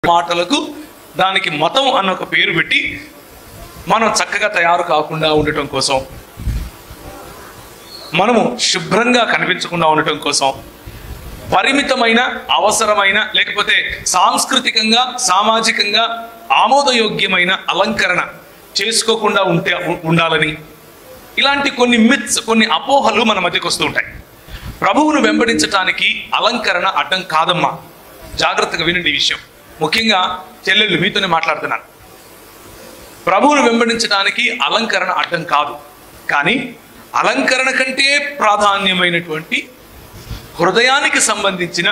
మాటలకు దానికి మతం అన్న ఒక పేరు పెట్టి మనం చక్కగా తయారు కాకుండా ఉండటం కోసం, మనము శుభ్రంగా కనిపించకుండా ఉండటం కోసం పరిమితమైన అవసరమైన లేకపోతే సాంస్కృతికంగా సామాజికంగా ఆమోదయోగ్యమైన అలంకరణ చేసుకోకుండా ఉండాలని ఇలాంటి కొన్ని మిత్స్, కొన్ని అపోహలు మన మధ్యకు వస్తూ ఉంటాయి. ప్రభువును వెంబడించటానికి అలంకరణ అడ్డం కాదమ్మా. జాగ్రత్తగా వినండి ఈ విషయం. ముఖ్యంగా చెల్లెళ్ళు మీతోనే మాట్లాడుతున్నాను. ప్రభువును వెంబడించడానికి అలంకరణ అడ్డం కాదు, కానీ అలంకరణ కంటే ప్రాధాన్యమైనటువంటి హృదయానికి సంబంధించిన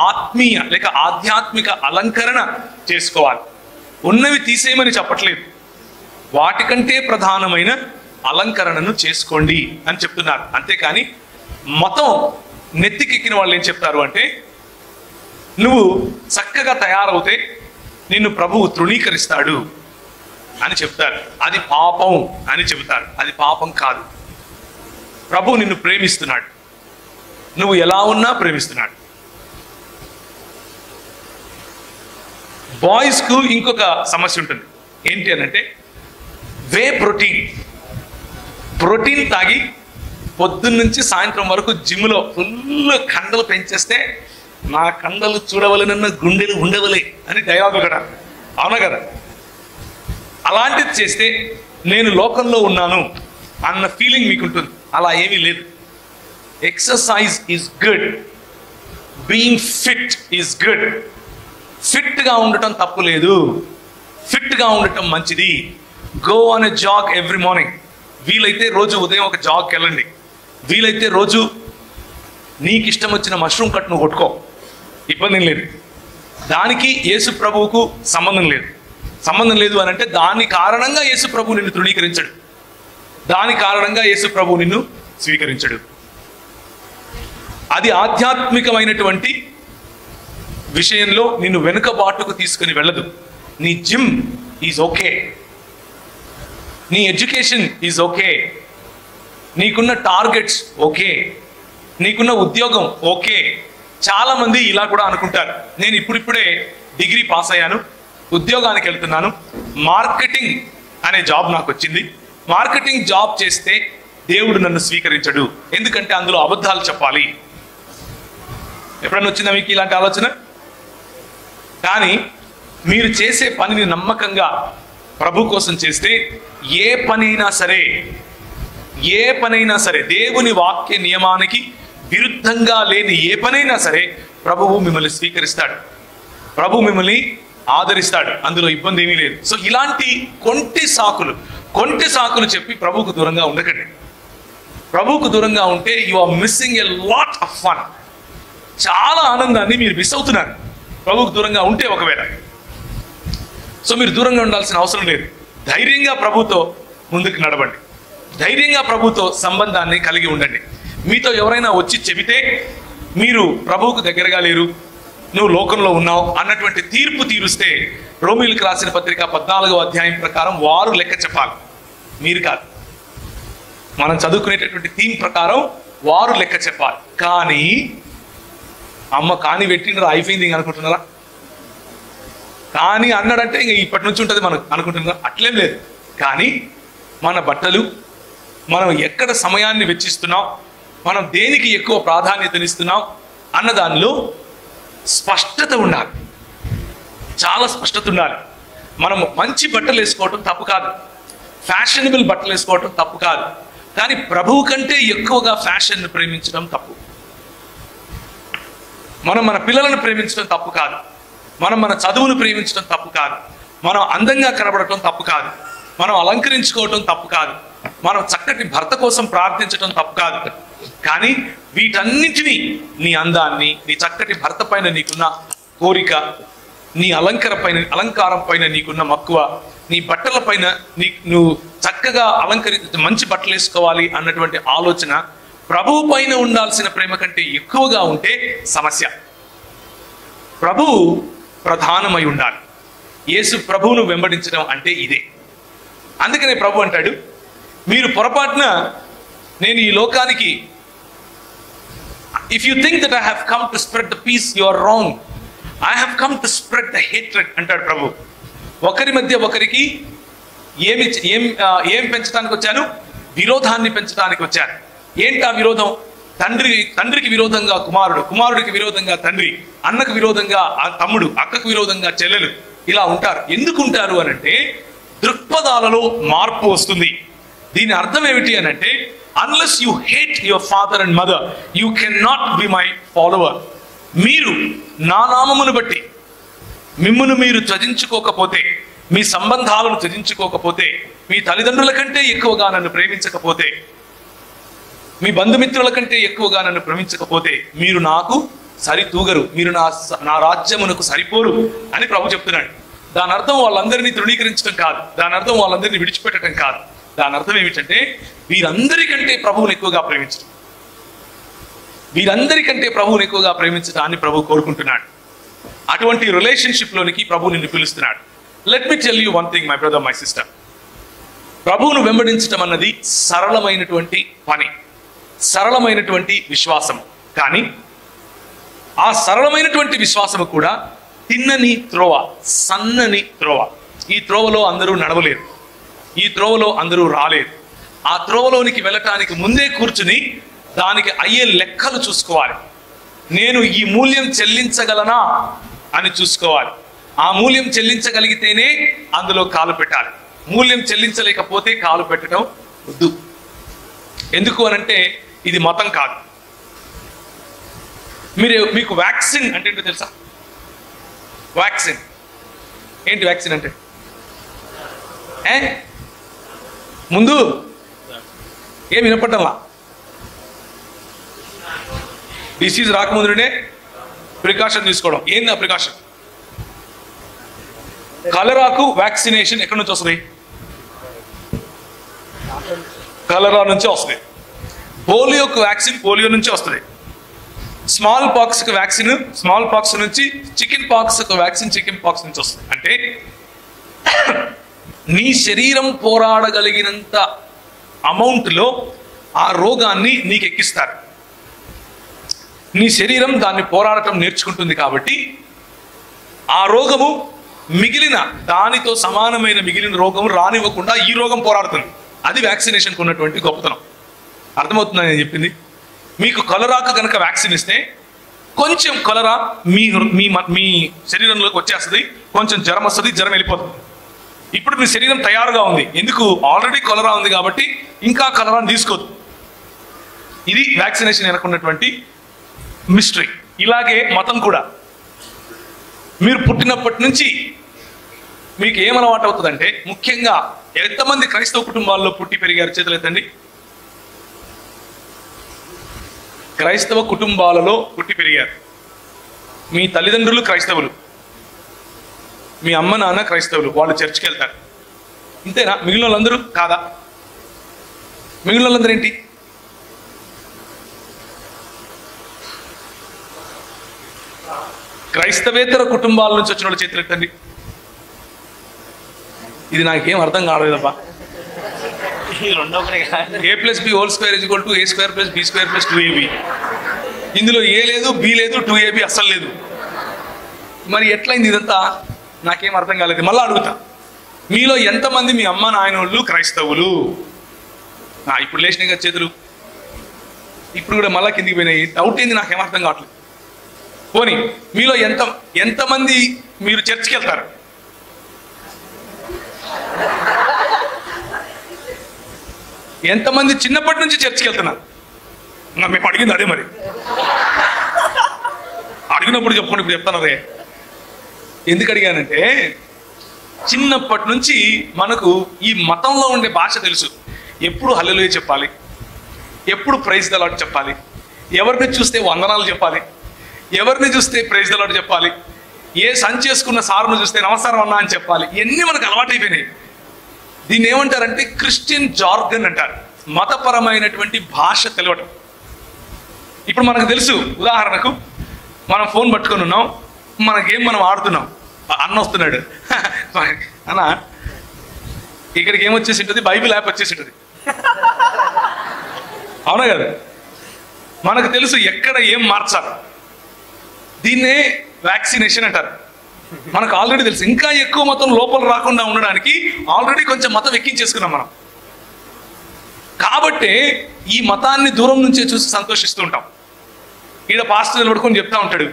ఆత్మీయ లేక ఆధ్యాత్మిక అలంకరణ చేసుకోవాలి. ఉన్నవి తీసేయమని చెప్పట్లేదు, వాటికంటే ప్రధానమైన అలంకరణను చేసుకోండి అని చెప్తున్నారు. అంతేకాని మతం నెత్తికెక్కిన వాళ్ళు ఏం చెప్తారు అంటే, నువ్వు చక్కగా తయారవుతే నిన్ను ప్రభువు తృణీకరిస్తాడు అని చెప్తారు. అది పాపం అని చెబుతారు. అది పాపం కాదు. ప్రభువు నిన్ను ప్రేమిస్తున్నాడు, నువ్వు ఎలా ఉన్నా ప్రేమిస్తున్నాడు. బాయ్స్కు ఇంకొక సమస్య ఉంటుంది. ఏంటి అనంటే, వే ప్రోటీన్ తాగి పొద్దున్న నుంచి సాయంత్రం వరకు జిమ్లో ఫుల్ కండలు పెంచేస్తే నా కండలు చూడవలనన్న గుండెలు ఉండవలే అని డైలాగ్ కదా, అవునా కదా? అలాంటిది చేస్తే నేను లోకంలో ఉన్నాను అన్న ఫీలింగ్ మీకు ఉంటుంది. అలా ఏమీ లేదు. Exercise is good, being fit is good. ఫిట్గా ఉండటం తప్పు లేదు, ఫిట్గా ఉండటం మంచిది. Go on a jog every morning. వీలైతే రోజు ఉదయం ఒక జాగ్కి వెళ్ళండి. వీలైతే రోజు నీకు ఇష్టం వచ్చిన మష్రూమ్ కట్ నువ్వు కొట్టుకో, ఇబ్బంది లేదు. దానికి యేసు ప్రభువుకు సంబంధం లేదు. సంబంధం లేదు అని అంటే దాని కారణంగా యేసు ప్రభువు నిన్ను తృణీకరించడు, దాని కారణంగా యేసు ప్రభువు నిన్ను స్వీకరించడు. అది ఆధ్యాత్మికమైనటువంటి విషయంలో నిన్ను వెనుకబాటుకు తీసుకుని వెళ్ళదు. నీ జిమ్ ఈజ్ ఓకే, నీ ఎడ్యుకేషన్ ఈజ్ ఓకే, నీకున్న టార్గెట్స్ ఓకే, నీకున్న ఉద్యోగం ఓకే. చాలామంది ఇలా కూడా అనుకుంటారు, నేను ఇప్పుడిప్పుడే డిగ్రీ పాస్ అయ్యాను, ఉద్యోగానికి వెళ్తున్నాను, మార్కెటింగ్ అనే జాబ్ నాకు వచ్చింది, మార్కెటింగ్ జాబ్ చేస్తే దేవుడు నన్ను స్వీకరించడు, ఎందుకంటే అందులో అబద్ధాలు చెప్పాలి. ఎప్పుడన్నా వచ్చిందా మీకు ఇలాంటి ఆలోచన? కానీ మీరు చేసే పనిని నమ్మకంగా ప్రభు కోసం చేస్తే ఏ పనైనా సరే దేవుని వాక్య నియమానికి విరుద్ధంగా లేని ఏ పనైనా సరే ప్రభువు మిమ్మల్ని స్వీకరిస్తాడు, ప్రభు మిమ్మల్ని ఆదరిస్తాడు. అందులో ఇబ్బంది ఏమీ లేదు. సో ఇలాంటి కొంటి సాకులు చెప్పి ప్రభువుకు దూరంగా ఉండకండి. ప్రభువుకు దూరంగా ఉంటే you are missing a lot of fun. చాలా ఆనందాన్ని మీరు మిస్ అవుతున్నారు ప్రభువుకు దూరంగా ఉంటే. ఒకవేళ సో మీరు దూరంగా ఉండాల్సిన అవసరం లేదు. ధైర్యంగా ప్రభుతో ముందుకు నడవండి, ధైర్యంగా ప్రభుతో సంబంధాన్ని కలిగి ఉండండి. మీతో ఎవరైనా వచ్చి చెబితే మీరు ప్రభువుకు దగ్గరగా లేరు, నువ్వు లోకంలో ఉన్నావు అన్నటువంటి తీర్పు తీరుస్తే రోమీయులకు రాసిన పత్రిక 14వ అధ్యాయం ప్రకారం వారు లెక్క చెప్పాలి, మీరు కాదు. మనం చదువుకునేటటువంటి థీమ్ ప్రకారం వారు లెక్క చెప్పాలి. కానీ అమ్మ కానీ పెట్టిండ్రా అయిపోయింది ఇంక అనుకుంటున్నారా? కానీ అన్నాడంటే ఇంక ఇప్పటి నుంచి ఉంటుంది మనకు అనుకుంటున్నారా? అట్లేం లేదు. కానీ మన బట్టలు, మనం ఎక్కడ సమయాన్ని వెచ్చిస్తున్నాం, మనం దేనికి ఎక్కువ ప్రాధాన్యతనిస్తున్నాం అన్న దానిలో స్పష్టత ఉండాలి, చాలా స్పష్టత ఉండాలి. మనం మంచి బట్టలు వేసుకోవటం తప్పు కాదు, ఫ్యాషనబుల్ బట్టలు వేసుకోవటం తప్పు కాదు. కానీ ప్రభువు కంటే ఎక్కువగా ఫ్యాషన్ను ప్రేమించడం తప్పు. మనం మన పిల్లలను ప్రేమించడం తప్పు కాదు, మనం మన చదువును ప్రేమించడం తప్పు కాదు, మనం అందంగా కనబడటం తప్పు కాదు, మనం అలంకరించుకోవటం తప్పు కాదు, మనం చక్కటి భర్త కోసం ప్రార్థించడం తప్పు కాదు. కానీ వీటన్నిటినీ, నీ అందాన్ని, నీ చక్కటి భర్త పైన నీకున్న కోరిక, నీ అలంకారం పైన నీకున్న మక్కువ, నీ బట్టల పైన నువ్వు చక్కగా మంచి బట్టలు వేసుకోవాలి అన్నటువంటి ఆలోచన ప్రభువు పైన ఉండాల్సిన ప్రేమ కంటే ఎక్కువగా ఉంటే సమస్య. ప్రభువు ప్రధానమై ఉండాలి. యేసు ప్రభువును వెంబడించడం అంటే ఇదే. అందుకనే ప్రభు అంటాడు, మీరు పొరపాటున నేను ఈ లోకానికి, if you think that I have come to spread the peace, you are wrong. I have come to spread the hatred అంటాడు ప్రభు. ఒకరి మధ్య ఒకరికి ఏం పెంచడానికి వచ్చాను? విరోధాన్ని పెంచడానికి వచ్చాను. ఏంటి ఆ విరోధం? తండ్రికి విరోధంగా కుమారుడు, కుమారుడికి విరోధంగా తండ్రి, అన్నకు విరోధంగా తమ్ముడు, అక్కకు విరోధంగా చెల్లెలు, ఇలా ఉంటారు. ఎందుకు ఉంటారు అనంటే దృక్పథాలలో మార్పు వస్తుంది. దీని అర్థం ఏమిటి అనంటే, unless you hate your father and mother you can not be my follower. మీరు నా నామమును బట్టి మిమ్మును మీరు త్యజించుకోకపోతే, మీ సంబంధాలను త్యజించుకోకపోతే, మీ తల్లిదండ్రుల కంటే ఎక్కువగా నన్ను ప్రేమించకపోతే, మీ బంధుమిత్రుల కంటే ఎక్కువగా నన్ను ప్రేమించకపోతే మీరు నాకు సరితూగరు, మీరు నా రాజ్యమునకు సరిపోరు అని ప్రభు చెప్తున్నాడు. దాని అర్థం వాళ్ళందరినీ తృణీకరించడం కాదు, దాని అర్థం వాళ్ళందరినీ విడిచిపెట్టడం కాదు. దాని అర్థం ఏమిటంటే వీరందరికంటే ప్రభువుని ఎక్కువగా ప్రేమించడం, వీరందరికంటే ప్రభువుని ఎక్కువగా ప్రేమించడాన్ని ప్రభు కోరుకుంటున్నాడు. అటువంటి రిలేషన్షిప్ లోనికి ప్రభు నిన్ను పిలుస్తున్నాడు. Let me tell you one thing my brother, my sister. ప్రభువును వెంబడించడం అన్నది సరళమైనటువంటి పని, సరళమైనటువంటి విశ్వాసం. కానీ ఆ సరళమైనటువంటి విశ్వాసము కూడా తిన్నని త్రోవ, సన్నని త్రోవ. ఈ త్రోవలో అందరూ నడవలేరు, ఈ త్రోవలో అందరూ రాలేరు. ఆ త్రోవలోనికి వెళ్ళటానికి ముందే కూర్చుని దానికి అయ్యే లెక్కలు చూసుకోవాలి. నేను ఈ మూల్యం చెల్లించగలనా అని చూసుకోవాలి. ఆ మూల్యం చెల్లించగలిగితేనే అందులో కాలు పెట్టాలి. మూల్యం చెల్లించలేకపోతే కాలు పెట్టడం వద్దు. ఎందుకు అనంటే ఇది మతం కాదు. మీకు వ్యాక్సిన్ అంటే ఏంటో తెలుసా? వ్యాక్సిన్ ఏంటి? వ్యాక్సిన్ అంటే ముందు ఏం వినపడ్డంలా, డిసీజ్ రాకముందునే ప్రికాషన్ తీసుకోవడం. ఏంది ఆ ప్రికాషన్? కలరాకు వ్యాక్సినేషన్ ఎక్కడి నుంచి వస్తుంది? కలరా నుంచి వస్తుంది. పోలియోకు వ్యాక్సిన్ పోలియో నుంచి వస్తుంది. స్మాల్ పాక్స్కి వ్యాక్సిన్ స్మాల్ పాక్స్ నుంచి, చికెన్ పాక్స్కి వ్యాక్సిన్ చికెన్ పాక్స్ నుంచి వస్తుంది. అంటే నీ శరీరం పోరాడగలిగినంత అమౌంట్లో ఆ రోగాన్ని నీకు ఎక్కిస్తారు. నీ శరీరం దాన్ని పోరాడటం నేర్చుకుంటుంది. కాబట్టి ఆ రోగము మిగిలిన దానితో సమానమైన మిగిలిన రోగం రానివ్వకుండా ఈ రోగం పోరాడుతుంది. అది వ్యాక్సినేషన్కి ఉన్నటువంటి గొప్పతనం. అర్థమవుతుందని నేను చెప్పింది. మీకు కలరాకు కనుక వ్యాక్సిన్ ఇస్తే కొంచెం కలరా మీ శరీరంలోకి వచ్చేస్తుంది, కొంచెం జ్వరం వస్తుంది, జ్వరం వెళ్ళిపోతుంది. ఇప్పుడు మీ శరీరం తయారుగా ఉంది. ఎందుకు? ఆల్రెడీ కలరా ఉంది కాబట్టి ఇంకా కలరాని తీసుకోదు. ఇది వ్యాక్సినేషన్ వెనకున్నటువంటి మిస్టరీ. ఇలాగే మతం కూడా. మీరు పుట్టినప్పటి నుంచి మీకు ఏమలవాటు అవుతుందంటే, ముఖ్యంగా ఎంతమంది క్రైస్తవ కుటుంబాల్లో పుట్టి పెరిగారు? చేతులు ఎత్తండి. క్రైస్తవ కుటుంబాలలో పుట్టి పెరిగారు. మీ తల్లిదండ్రులు క్రైస్తవులు, మీ అమ్మ నాన్న క్రైస్తవులు, వాళ్ళు చర్చికి వెళ్తారు. ఇంతేనా? మిగిలిన వాళ్ళందరూ కాదా? మిగిలిన వాళ్ళందరూ ఏంటి? క్రైస్తవేతర కుటుంబాల నుంచి వచ్చిన వాళ్ళు చేతులు ఎత్తండి. ఇది నాకేం అర్థం కాలేదబ్బా. a+b² = a²+b² + 2ab. ఇందులో ఏ లేదు, బి లేదు, 2ab అస్సలు లేదు. మరి ఎట్లయింది ఇదంతా? నాకేం అర్థం కాలేదు. మళ్ళీ అడుగుతా, మీలో ఎంతమంది మీ అమ్మ నాయనోళ్ళు క్రైస్తవులు? ఇప్పుడు లేచినాయి కదా చేతులు, ఇప్పుడు కూడా మళ్ళా కిందికి పోయినాయి. డౌట్ ఏంది? నాకేం అర్థం కావట్లేదు. పోనీ మీలో ఎంతమంది మీరు చర్చికి వెళ్తారు? ఎంతమంది చిన్నప్పటి నుంచి చర్చికి వెళ్తున్నారు? మేము అడిగింది అదే. మరి అడిగినప్పుడు చెప్పుకోండి, ఇప్పుడు చెప్తాను అదే. ఎందుకు అడిగానంటే, చిన్నప్పటి నుంచి మనకు ఈ మతంలో ఉండే భాష తెలుసు. ఎప్పుడు హల్లెలూయా చెప్పాలి, ఎప్పుడు ప్రైజ్ ద లార్డ్ చెప్పాలి, ఎవరిని చూస్తే వందనాలు చెప్పాలి, ఎవరిని చూస్తే ప్రైజ్ ద లార్డ్ చెప్పాలి, ఏ సంచి చేసుకున్న సార్ను చూస్తే నమస్కారం అన్నా అని చెప్పాలి. ఇవన్నీ మనకు అలవాటైపోయినాయి. దీన్ని ఏమంటారంటే క్రిస్టియన్ జార్గన్ అంటారు. మతపరమైనటువంటి భాష తెలవటం. ఇప్పుడు మనకు తెలుసు, ఉదాహరణకు మనం ఫోన్ పట్టుకొని ఉన్నాం, మన గేమ్ మనం ఆడుతున్నాం, అన్న వస్తున్నాడు, అన్న ఇక్కడికి ఏమొచ్చేసి ఉంటుంది? బైబిల్ యాప్ వచ్చేసి ఉంటుంది. అవునా కదా? మనకు తెలుసు ఎక్కడ ఏం మార్చాలి. దీన్నే వ్యాక్సినేషన్ అంటారు. మనకు ఆల్రెడీ తెలుసు. ఇంకా ఎక్కువ మతం లోపల రాకుండా ఉండడానికి ఆల్రెడీ కొంచెం మతం ఎక్కించేసుకున్నాం మనం. కాబట్టి ఈ మతాన్ని దూరం నుంచే చూసి సంతోషిస్తూ ఉంటాం. ఈడ పాస్టర్ నిలబడుకొని చెప్తా ఉంటాడు,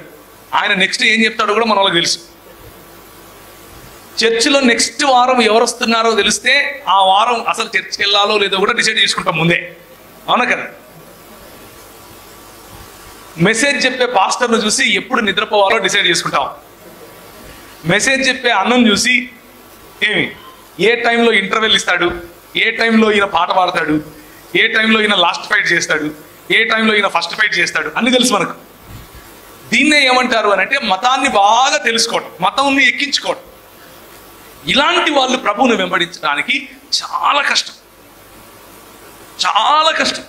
ఆయన నెక్స్ట్ ఏం చెప్తాడో కూడా మన వాళ్ళకి తెలుసు. చర్చిలో నెక్స్ట్ వారం ఎవరు వస్తున్నారో తెలిస్తే ఆ వారం అసలు చర్చికి వెళ్ళాలో లేదో కూడా డిసైడ్ చేసుకుంటాం ముందే. అవునా కదా? మెసేజ్ చెప్పే పాస్టర్ను చూసి ఎప్పుడు నిద్రపోవాలో డిసైడ్ చేసుకుంటాం. మెసేజ్ చెప్పే అన్నం చూసి ఏ టైంలో ఇంటర్వెల్ ఇస్తాడు, ఏ టైంలో ఈయన పాట పాడతాడు, ఏ టైంలో ఈయన లాస్ట్ ఫైట్ చేస్తాడు, ఏ టైంలో ఈయన ఫస్ట్ ఫైట్ చేస్తాడు అన్ని తెలుసు మనకు. దీన్నే ఏమంటారు అని అంటే మతాన్ని బాగా తెలుసుకోవడం, మతంని ఎక్కించుకోవడం. ఇలాంటి వాళ్ళు ప్రభువును వెంబడించడానికి చాలా కష్టం, చాలా కష్టం.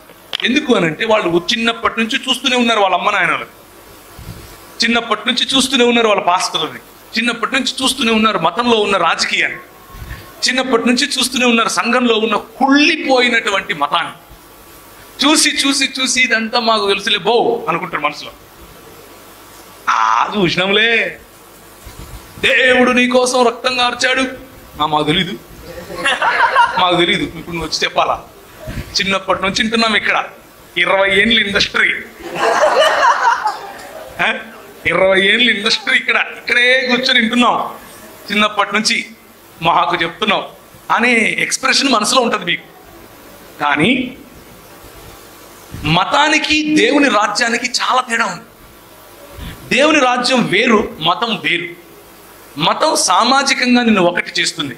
ఎందుకు అని అంటే వాళ్ళు చిన్నప్పటి నుంచి చూస్తూనే ఉన్నారు వాళ్ళ అమ్మ నాయనలు, చిన్నప్పటి నుంచి చూస్తూనే ఉన్నారు వాళ్ళ పాస్టర్ని, చిన్నప్పటి నుంచి చూస్తూనే ఉన్నారు మతంలో ఉన్న రాజకీయాన్ని, చిన్నప్పటి నుంచి చూస్తూనే ఉన్నారు సంఘంలో ఉన్న కుళ్ళిపోయినటువంటి మతాన్ని. చూసి చూసి చూసి ఇదంతా మాకు తెలుసులే బో అనుకుంటారు మనసులో. చూసినాంలే, దేవుడు నీ కోసం రక్తం కార్చాడు, మాకు తెలీదు, మాకు తెలీదు, ఇప్పుడు నువ్వు వచ్చి చెప్పాలా? చిన్నప్పటి నుంచి వింటున్నాం ఇక్కడ 20 ఏళ్ళ ఇండస్ట్రీ, 20 ఏళ్ళ ఇండస్ట్రీ ఇక్కడే కూర్చొని వింటున్నాం, చిన్నప్పటి నుంచి మాకు చెప్తున్నాం అనే ఎక్స్ప్రెషన్ మనసులో ఉంటుంది మీకు. కానీ మతానికి దేవుని రాజ్యానికి చాలా తేడా ఉంది. దేవుని రాజ్యం వేరు, మతం వేరు. మతం సామాజికంగా నిన్ను ఒకటి చేస్తుంది,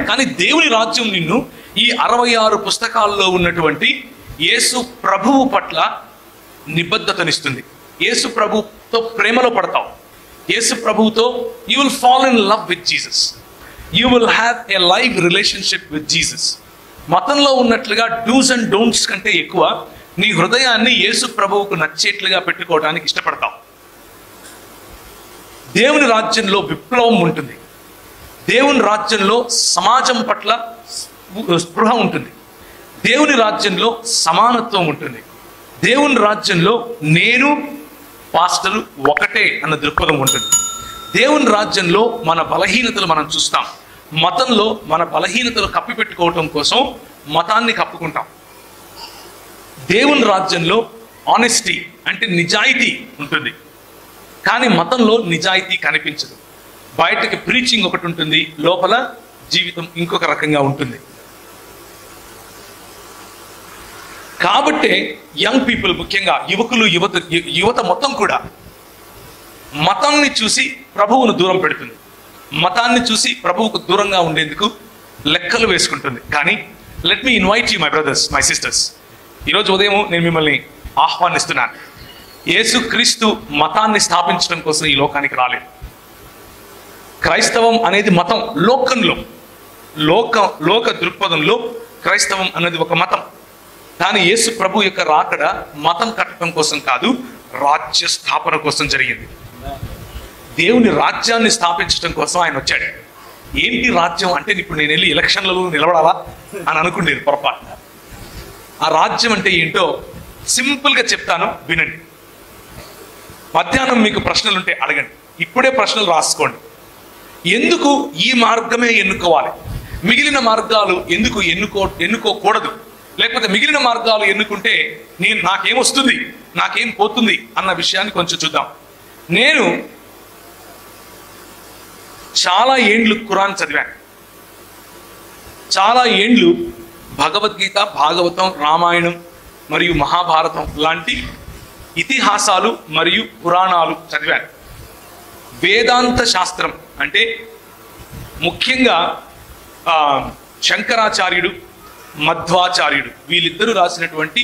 కానీ దేవుని రాజ్యం నిన్ను ఈ 66 పుస్తకాల్లో ఉన్నటువంటి యేసు ప్రభువు పట్ల నిబద్ధతనిస్తుంది. యేసు ప్రభువుతో ప్రేమలో పడతావు, యేసు ప్రభువుతో you will fall in love with Jesus, you will have a live relationship with Jesus. మతంలో ఉన్నట్లుగా డూస్ అండ్ డోంట్స్ కంటే ఎక్కువ నీ హృదయాన్ని యేసు ప్రభువుకు నచ్చేట్లుగా పెట్టుకోవడానికి ఇష్టపడతావు. దేవుని రాజ్యంలో విప్లవం ఉంటుంది, దేవుని రాజ్యంలో సమాజం పట్ల స్పృహ ఉంటుంది, దేవుని రాజ్యంలో సమానత్వం ఉంటుంది, దేవుని రాజ్యంలో నేను పాస్టరు ఒకటే అన్న దృక్పథం ఉంటుంది. దేవుని రాజ్యంలో మన బలహీనతలు మనం చూస్తాం, మతంలో మన బలహీనతలు కప్పిపెట్టుకోవటం కోసం మతాన్ని కప్పుకుంటాం. దేవుని రాజ్యంలో ఆనెస్టీ అంటే నిజాయితీ ఉంటుంది, కానీ మతంలో నిజాయితీ కనిపించదు. బయటకి ప్రీచింగ్ ఒకటి ఉంటుంది, లోపల జీవితం ఇంకొక రకంగా ఉంటుంది. కాబట్టే యంగ్ పీపుల్, ముఖ్యంగా యువకులు యువత మొత్తం కూడా మతాన్ని చూసి ప్రభువును దూరం పెడుతుంది, మతాన్ని చూసి ప్రభువుకు దూరంగా ఉండేందుకు లెక్కలు వేసుకుంటుంది. కానీ let me invite you my brothers, my sisters, ఈరోజు ఉదయం నేను మిమ్మల్ని ఆహ్వానిస్తున్నాను. యేసుక్రీస్తు మతాన్ని స్థాపించడం కోసం ఈ లోకానికి రాలేదు. క్రైస్తవం అనేది మతం, లోక దృక్పథంలో క్రైస్తవం అనేది ఒక మతం. కానీ యేసు ప్రభు యొక్క రాకడ మతం కట్టడం కోసం కాదు, రాజ్య స్థాపన కోసం జరిగింది. దేవుని రాజ్యాన్ని స్థాపించడం కోసం ఆయన వచ్చాడు. ఏంటి రాజ్యం అంటే ఇప్పుడు నేను వెళ్ళి ఎలక్షన్లలో నిలబడాలా అని అనుకునేది పొరపాటు. ఆ రాజ్యం అంటే ఏంటో సింపుల్గా చెప్తాను, వినండి. మధ్యాహ్నం మీకు ప్రశ్నలుంటే అడగండి, ఇప్పుడే ప్రశ్నలు రాసుకోండి. ఎందుకు ఈ మార్గమే ఎన్నుకోవాలి, మిగిలిన మార్గాలు ఎందుకు ఎన్నుకోకూడదు, లేకపోతే మిగిలిన మార్గాలు ఎన్నుకుంటే నాకేమొస్తుంది, నాకేం పోతుంది అన్న విషయాన్ని కొంచెం చూద్దాం. నేను చాలా ఏండ్లు ఖురాన్ చదివాను, చాలా ఏండ్లు భగవద్గీత, భాగవతం, రామాయణం మరియు మహాభారతం లాంటి ఇతిహాసాలు మరియు పురాణాలు చదివాను. వేదాంత శాస్త్రం అంటే ముఖ్యంగా శంకరాచార్యుడు, మధ్వాచార్యుడు వీళ్ళిద్దరూ రాసినటువంటి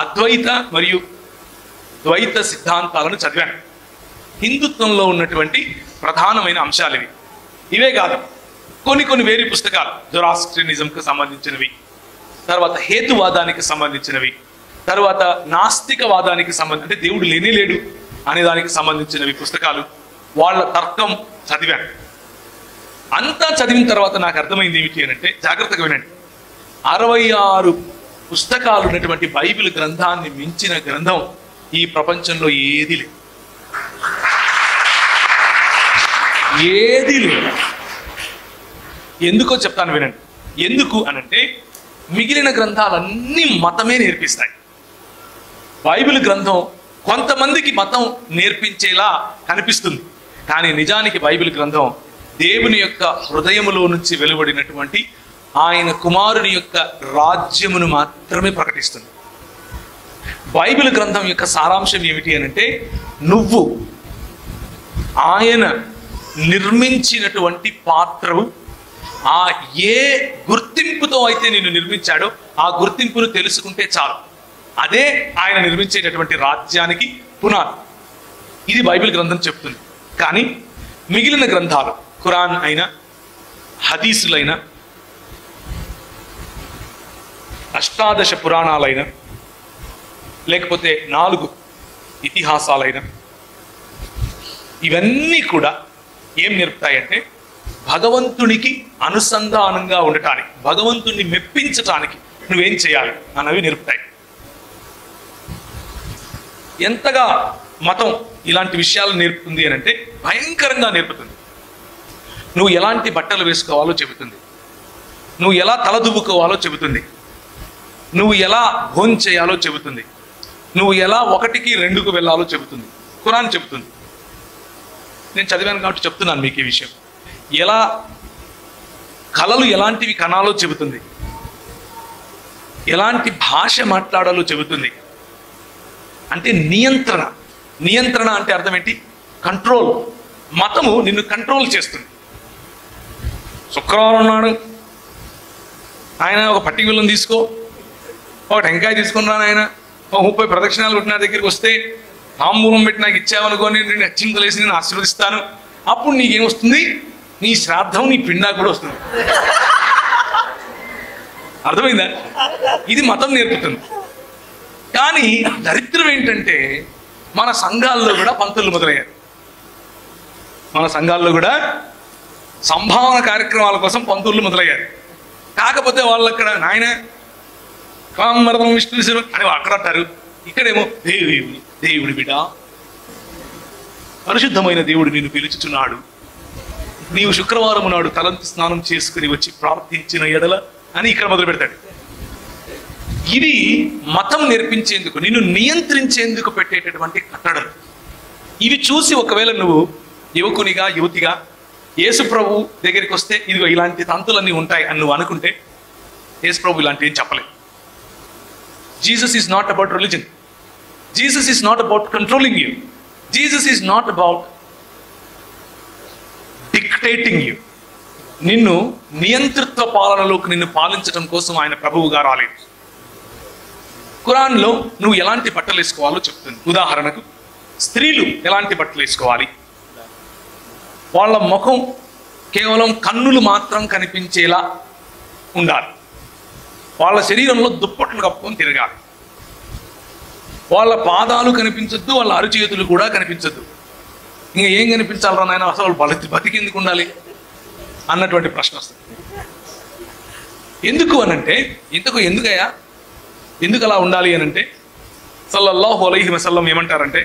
అద్వైత మరియు ద్వైత సిద్ధాంతాలను చదివాను. హిందుత్వంలో ఉన్నటువంటి ప్రధానమైన అంశాలు ఇవే కాదు, కొన్ని వేరే పుస్తకాలు జొరాస్ట్రియనిజంకి సంబంధించినవి, తర్వాత హేతువాదానికి సంబంధించినవి, తర్వాత నాస్తికవాదానికి అంటే దేవుడు లేడు అనే దానికి సంబంధించినవి పుస్తకాలు, వాళ్ళ తర్కం చదివాను. అంతా చదివిన తర్వాత నాకు అర్థమైంది ఏమిటి అని అంటే, జాగ్రత్తగా వినండి, 66 పుస్తకాలు ఉన్నటువంటి బైబిల్ గ్రంథాన్ని మించిన గ్రంథం ఈ ప్రపంచంలో ఏది లేదు. ఏది లేదు. ఎందుకో చెప్తాను వినండి. ఎందుకు అనంటే మిగిలిన గ్రంథాలన్నీ మతమే నేర్పిస్తాయి. బైబిల్ గ్రంథం కొంతమందికి మతం నేర్పించేలా కనిపిస్తుంది, కానీ నిజానికి బైబిల్ గ్రంథం దేవుని యొక్క హృదయములో నుంచి వెలువడినటువంటి ఆయన కుమారుని యొక్క రాజ్యమును మాత్రమే ప్రకటిస్తుంది. బైబిల్ గ్రంథం యొక్క సారాంశం ఏమిటి అనంటే, నువ్వు ఆయన నిర్మించినటువంటి పాత్రవు, ఆ ఏ గుర్తింపుతో అయితే నిన్ను నిర్మించాడో ఆ గుర్తింపును తెలుసుకుంటే చాలు. అదే ఆయన నిర్మించేటటువంటి రాజ్యానికి పునాది. ఇది బైబిల్ గ్రంథం చెప్తుంది. కానీ మిగిలిన గ్రంథాలు, ఖురాన్ అయినా, హదీసులైనా, అష్టాదశ పురాణాలైనా, లేకపోతే 4 ఇతిహాసాలైనా, ఇవన్నీ కూడా ఏం నేర్పుతాయంటే భగవంతునికి అనుసంధానంగా ఉండటానికి, భగవంతుని మెప్పించటానికి నువ్వేం చేయాలి అన్నవి నేర్పుతాయి. ఎంతగా మతం ఇలాంటి విషయాలు నేర్పుతుంది అని అంటే భయంకరంగా నేర్పుతుంది. నువ్వు ఎలాంటి బట్టలు వేసుకోవాలో చెబుతుంది, నువ్వు ఎలా తలదువ్వుకోవాలో చెబుతుంది, నువ్వు ఎలా భోజనం చేయాలో చెబుతుంది, నువ్వు ఎలా 1కి 2కు వెళ్ళాలో చెబుతుంది. ఖురాన్ చెబుతుంది. నేను చదివాను కాబట్టి చెప్తున్నాను మీకు ఈ విషయం. ఎలా కళలు ఎలాంటివి కనాలో చెబుతుంది, ఎలాంటి భాష మాట్లాడాలో చెబుతుంది. అంటే నియంత్రణ. నియంత్రణ అంటే అర్థం ఏంటి? కంట్రోల్. మతము నిన్ను కంట్రోల్ చేస్తుంది. శుక్రవారం నాడు ఆయన ఒక పట్టిక బిల్లం తీసుకో, ఒక టెంకాయ తీసుకున్నాను, ఆయన 30 ప్రదక్షిణాలు కొట్టిన దగ్గరికి వస్తే తాంబూలం పెట్టి నాకు ఇచ్చావనుకోని నేను అచ్చింతలేసి నేను ఆశీర్వదిస్తాను. అప్పుడు నీకేమొస్తుంది? నీ శ్రాద్ధం, నీ పిండా కూడా వస్తుంది. అర్థమైందా? ఇది మతం నేర్పుతుంది. కానీ దరిద్రం ఏంటంటే మన సంఘాల్లో కూడా పంతులు మొదలయ్యారు. మన సంఘాల్లో కూడా సంభావన కార్యక్రమాల కోసం పంతులు మొదలయ్యారు. కాకపోతే వాళ్ళు అక్కడ నాయన కామరథం విష్ణు అని అక్కడ అంటారు, ఇక్కడేమో దేవుడి బిడ్డ, పరిశుద్ధమైన దేవుడు నిన్ను పిలుచుచున్నాడు, నీవు శుక్రవారం నాడు తలంటు స్నానం చేసుకుని వచ్చి ప్రార్థించిన ఎడల అని ఇక్కడ మొదలు పెడతాడు. ఇది మతం నేర్పించేందుకు, నిన్ను నియంత్రించేందుకు పెట్టేటటువంటి కట్టడలు. ఇవి చూసి ఒకవేళ నువ్వు యువకునిగా, యువతిగా యేసు ప్రభు దగ్గరికి వస్తే ఇదిగో ఇలాంటి తంతులన్నీ ఉంటాయి అని నువ్వు అనుకుంటే యేసు ప్రభు ఇలాంటి ఏం చెప్పలేదు. Jesus is not about religion. Jesus is not about controlling you. Jesus is not about dictating you. నిన్ను నియంతృత్వ పాలనలోకి నిన్ను పాలించడం కోసం ఆయన ప్రభువుగా రాలేదు. ఖురాన్లో నువ్వు ఎలాంటి బట్టలు వేసుకోవాలో చెప్తుంది. ఉదాహరణకు స్త్రీలు ఎలాంటి బట్టలు వేసుకోవాలి, వాళ్ళ ముఖం కేవలం కన్నులు మాత్రం కనిపించేలా ఉండాలి, వాళ్ళ శరీరంలో దుప్పట్లు కప్పుకొని తిరగాలి, వాళ్ళ పాదాలు కనిపించద్దు, వాళ్ళ అరచేతులు కూడా కనిపించద్దు. ఇంకా ఏం కనిపించాలరా నాయన, అసలు వాళ్ళు బతికెందుకు ఉండాలి అన్నటువంటి ప్రశ్న వస్తుంది. ఎందుకు అనంటే ఎందుకయ్యా, ఎందుకు అలా ఉండాలి అనంటే సల్లల్లాహు అలైహి వసల్లం ఏమంటారంటే,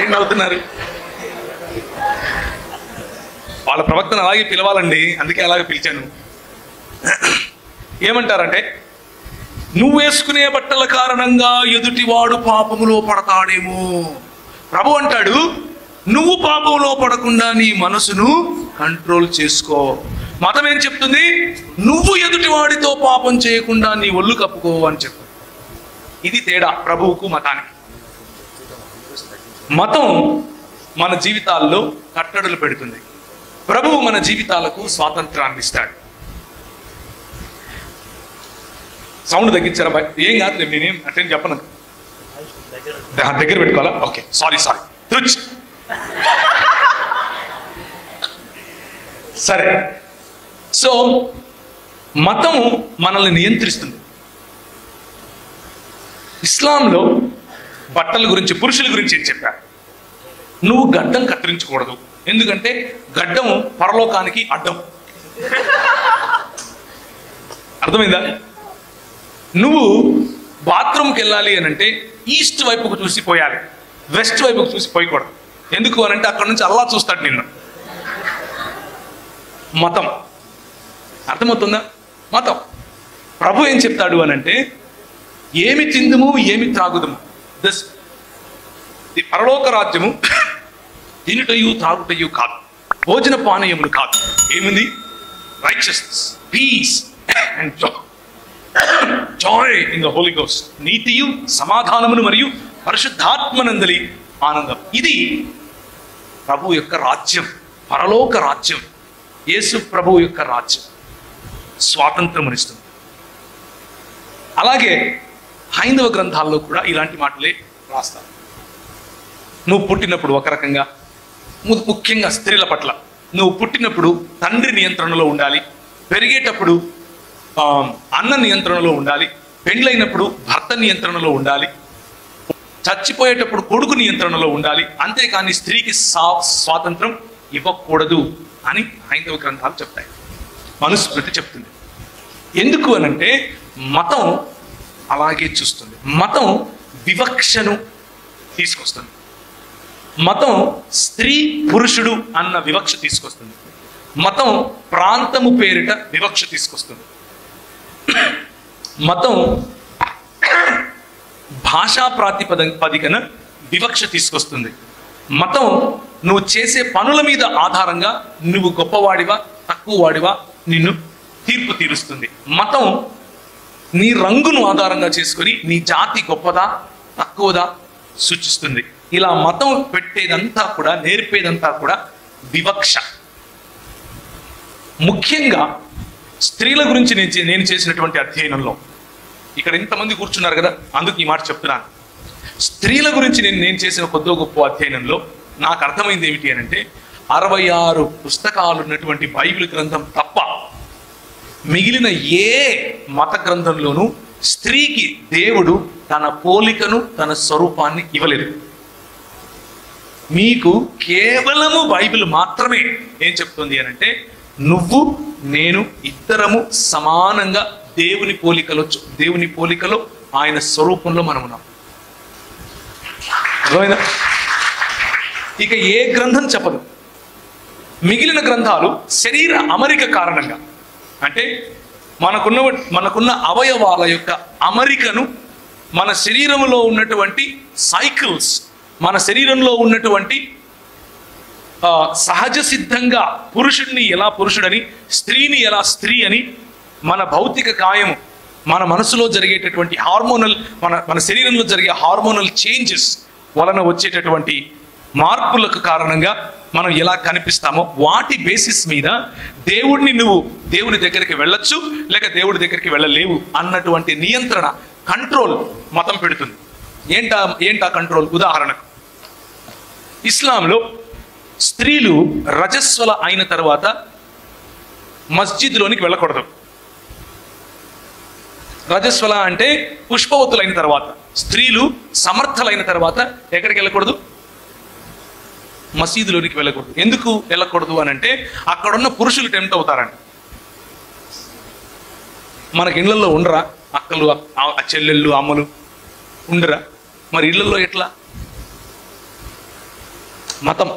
ఏం నవ్వుతున్నారు? వాళ్ళ ప్రవక్తను అలాగే పిలవాలండి, అందుకే అలాగే పిలిచాను. ఏమంటారంటే, నువ్వు వేసుకునే బట్టల కారణంగా ఎదుటివాడు పాపములో పడతాడేమో. ప్రభు అంటాడు, నువ్వు పాపంలో పడకుండా నీ మనసును కంట్రోల్ చేసుకో. మతం ఏం చెప్తుంది? నువ్వు ఎదుటివాడితో పాపం చేయకుండా నీ ఒళ్ళు కప్పుకో అని చెప్పు. ఇది తేడా ప్రభువుకు మతానికి. మతం మన జీవితాల్లో కట్టడలు పెడుతుంది, ప్రభువు మన జీవితాలకు స్వాతంత్రాన్ని ఇస్తాడు. సౌండ్ తగ్గించారా? ఏం కాదు, నేనేం అటెండ్ చెప్పను. దగ్గర పెట్టుకోవాలా? Okay, sorry. సరే. సో మతం మనల్ని నియంత్రిస్తుంది. ఇస్లాంలో బట్టల గురించి, పురుషుల గురించి ఏం చెప్పారు? నువ్వు గడ్డం కత్తిరించకూడదు, ఎందుకంటే గడ్డం పరలోకానికి అడ్డం. అర్థమైందా? నువ్వు బాత్రూమ్కి వెళ్ళాలి అని అంటే ఈస్ట్ వైపుకు చూసి పోయాలి, వెస్ట్ వైపుకు చూసి పోయకూడదు. ఎందుకు అని అంటే అక్కడ నుంచి అల్లా చూస్తాడు నిన్ను. మతం. అర్థమవుతుందా? మతం. ప్రభు ఏం చెప్తాడు అని అంటే, ఏమి తిందుము ఏమి త్రాగుదము, పరలోక రాజ్యము తినుటయు త్రాగుటయు కాదు, భోజన పానీయములు కాదు. ఏముంది? Righteousness, peace and joy in the holy ghost. నీతియు సమాధానమును మరియు పరిశుద్ధాత్మనందలి ఆనందం. ఇది ప్రభు యొక్క రాజ్యం, పరలోక రాజ్యం, యేసు ప్రభు యొక్క రాజ్యం. స్వాతంత్రం ఇస్తుంది. అలాగే హైందవ గ్రంథాల్లో కూడా ఇలాంటి మాటలే రాస్తారు. నువ్వు పుట్టినప్పుడు ఒక రకంగా, ముఖ్యంగా స్త్రీల పట్ల, నువ్వు పుట్టినప్పుడు తండ్రి నియంత్రణలో ఉండాలి, పెరిగేటప్పుడు అన్న నియంత్రణలో ఉండాలి, పెండ్లైనప్పుడు భర్త నియంత్రణలో ఉండాలి, చచ్చిపోయేటప్పుడు కొడుకు నియంత్రణలో ఉండాలి, అంతేకాని స్త్రీకి స్వాతంత్రం ఇవ్వకూడదు అని హైందవ గ్రంథాలు చెప్తాయి, మనుస్మృతి చెప్తుంది. ఎందుకు అనంటే మతం అలాగే చూస్తుంది. మతం వివక్షను తీసుకొస్తుంది. మతం స్త్రీ పురుషుడు అన్న వివక్ష తీసుకొస్తుంది. మతం ప్రాంతము పేరిట వివక్ష తీసుకొస్తుంది. మతం భాషా ప్రాతిపదికన వివక్ష తీసుకొస్తుంది. మతం నువ్వు చేసే పనుల మీద ఆధారంగా నువ్వు గొప్పవాడివా తక్కువ వాడివా నిన్ను తీర్పు తీరుస్తుంది. మతం నీ రంగును ఆధారంగా చేసుకొని నీ జాతి గొప్పదా తక్కువదా సూచిస్తుంది. ఇలా మతం పెట్టేదంతా కూడా, నేర్పేదంతా కూడా వివక్ష. ముఖ్యంగా స్త్రీల గురించి నేను చేసినటువంటి అధ్యయనంలో, ఇక్కడ ఇంతమంది కూర్చున్నారు కదా, అందుకు ఈ మాట చెప్తున్నాను. స్త్రీల గురించి నేను చేసిన కొద్దో గొప్ప అధ్యయనంలో నాకు అర్థమైంది ఏమిటి అని అంటే, 66 పుస్తకాలు ఉన్నటువంటి బైబిల్ గ్రంథం తప్ప మిగిలిన ఏ మత గ్రంథంలోనూ స్త్రీకి దేవుడు తన పోలికను, తన స్వరూపాన్ని ఇవ్వలేదు. మీకు కేవలము బైబిల్ మాత్రమే ఏం చెప్తుంది అని అంటే, నువ్వు నేను ఇద్దరము సమానంగా దేవుని పోలికలో ఆయన స్వరూపంలో మనం ఉన్నాం. అర్థమైందా? ఇక ఏ గ్రంథం చెప్పదు. మిగిలిన గ్రంథాలు శరీర అమరిక కారణంగా, అంటే మనకున్న అవయవాల యొక్క అమరికను, మన శరీరంలో ఉన్నటువంటి సైకిల్స్, మన శరీరంలో ఉన్నటువంటి సహజ సిద్ధంగా పురుషుడిని ఎలా పురుషుడని, స్త్రీని ఎలా స్త్రీ అని, మన భౌతిక కాయము, మన మనసులో జరిగేటటువంటి హార్మోనల్, మన శరీరంలో జరిగే హార్మోనల్ చేంజెస్ వలన వచ్చేటటువంటి మార్పులకు కారణంగా మనం ఎలా కనిపిస్తామో వాటి బేసిస్ మీద నువ్వు దేవుడి దగ్గరికి వెళ్ళొచ్చు, లేక దేవుడి దగ్గరికి వెళ్ళలేవు అన్నటువంటి నియంత్రణ, కంట్రోల్ మతం పెడుతుంది. ఏంటా కంట్రోల్? ఉదాహరణకు ఇస్లాంలో స్త్రీలు రజస్వల అయిన తర్వాత మస్జిద్లోనికి వెళ్ళకూడదు. రజస్వల అంటే పుష్పవతులైన తర్వాత, స్త్రీలు సమర్థలైన తర్వాత ఎక్కడికి వెళ్ళకూడదు? మసీదులోనికి వెళ్ళకూడదు. ఎందుకు వెళ్ళకూడదు అని అంటే, అక్కడున్న పురుషులు టెంప్ట్ అవుతారంట. మనకి ఇళ్లలో ఉండరా అక్కలు, చెల్లెళ్ళు, అమ్మలు ఉండరా? మరి ఇళ్లలో ఎట్లా? మతం.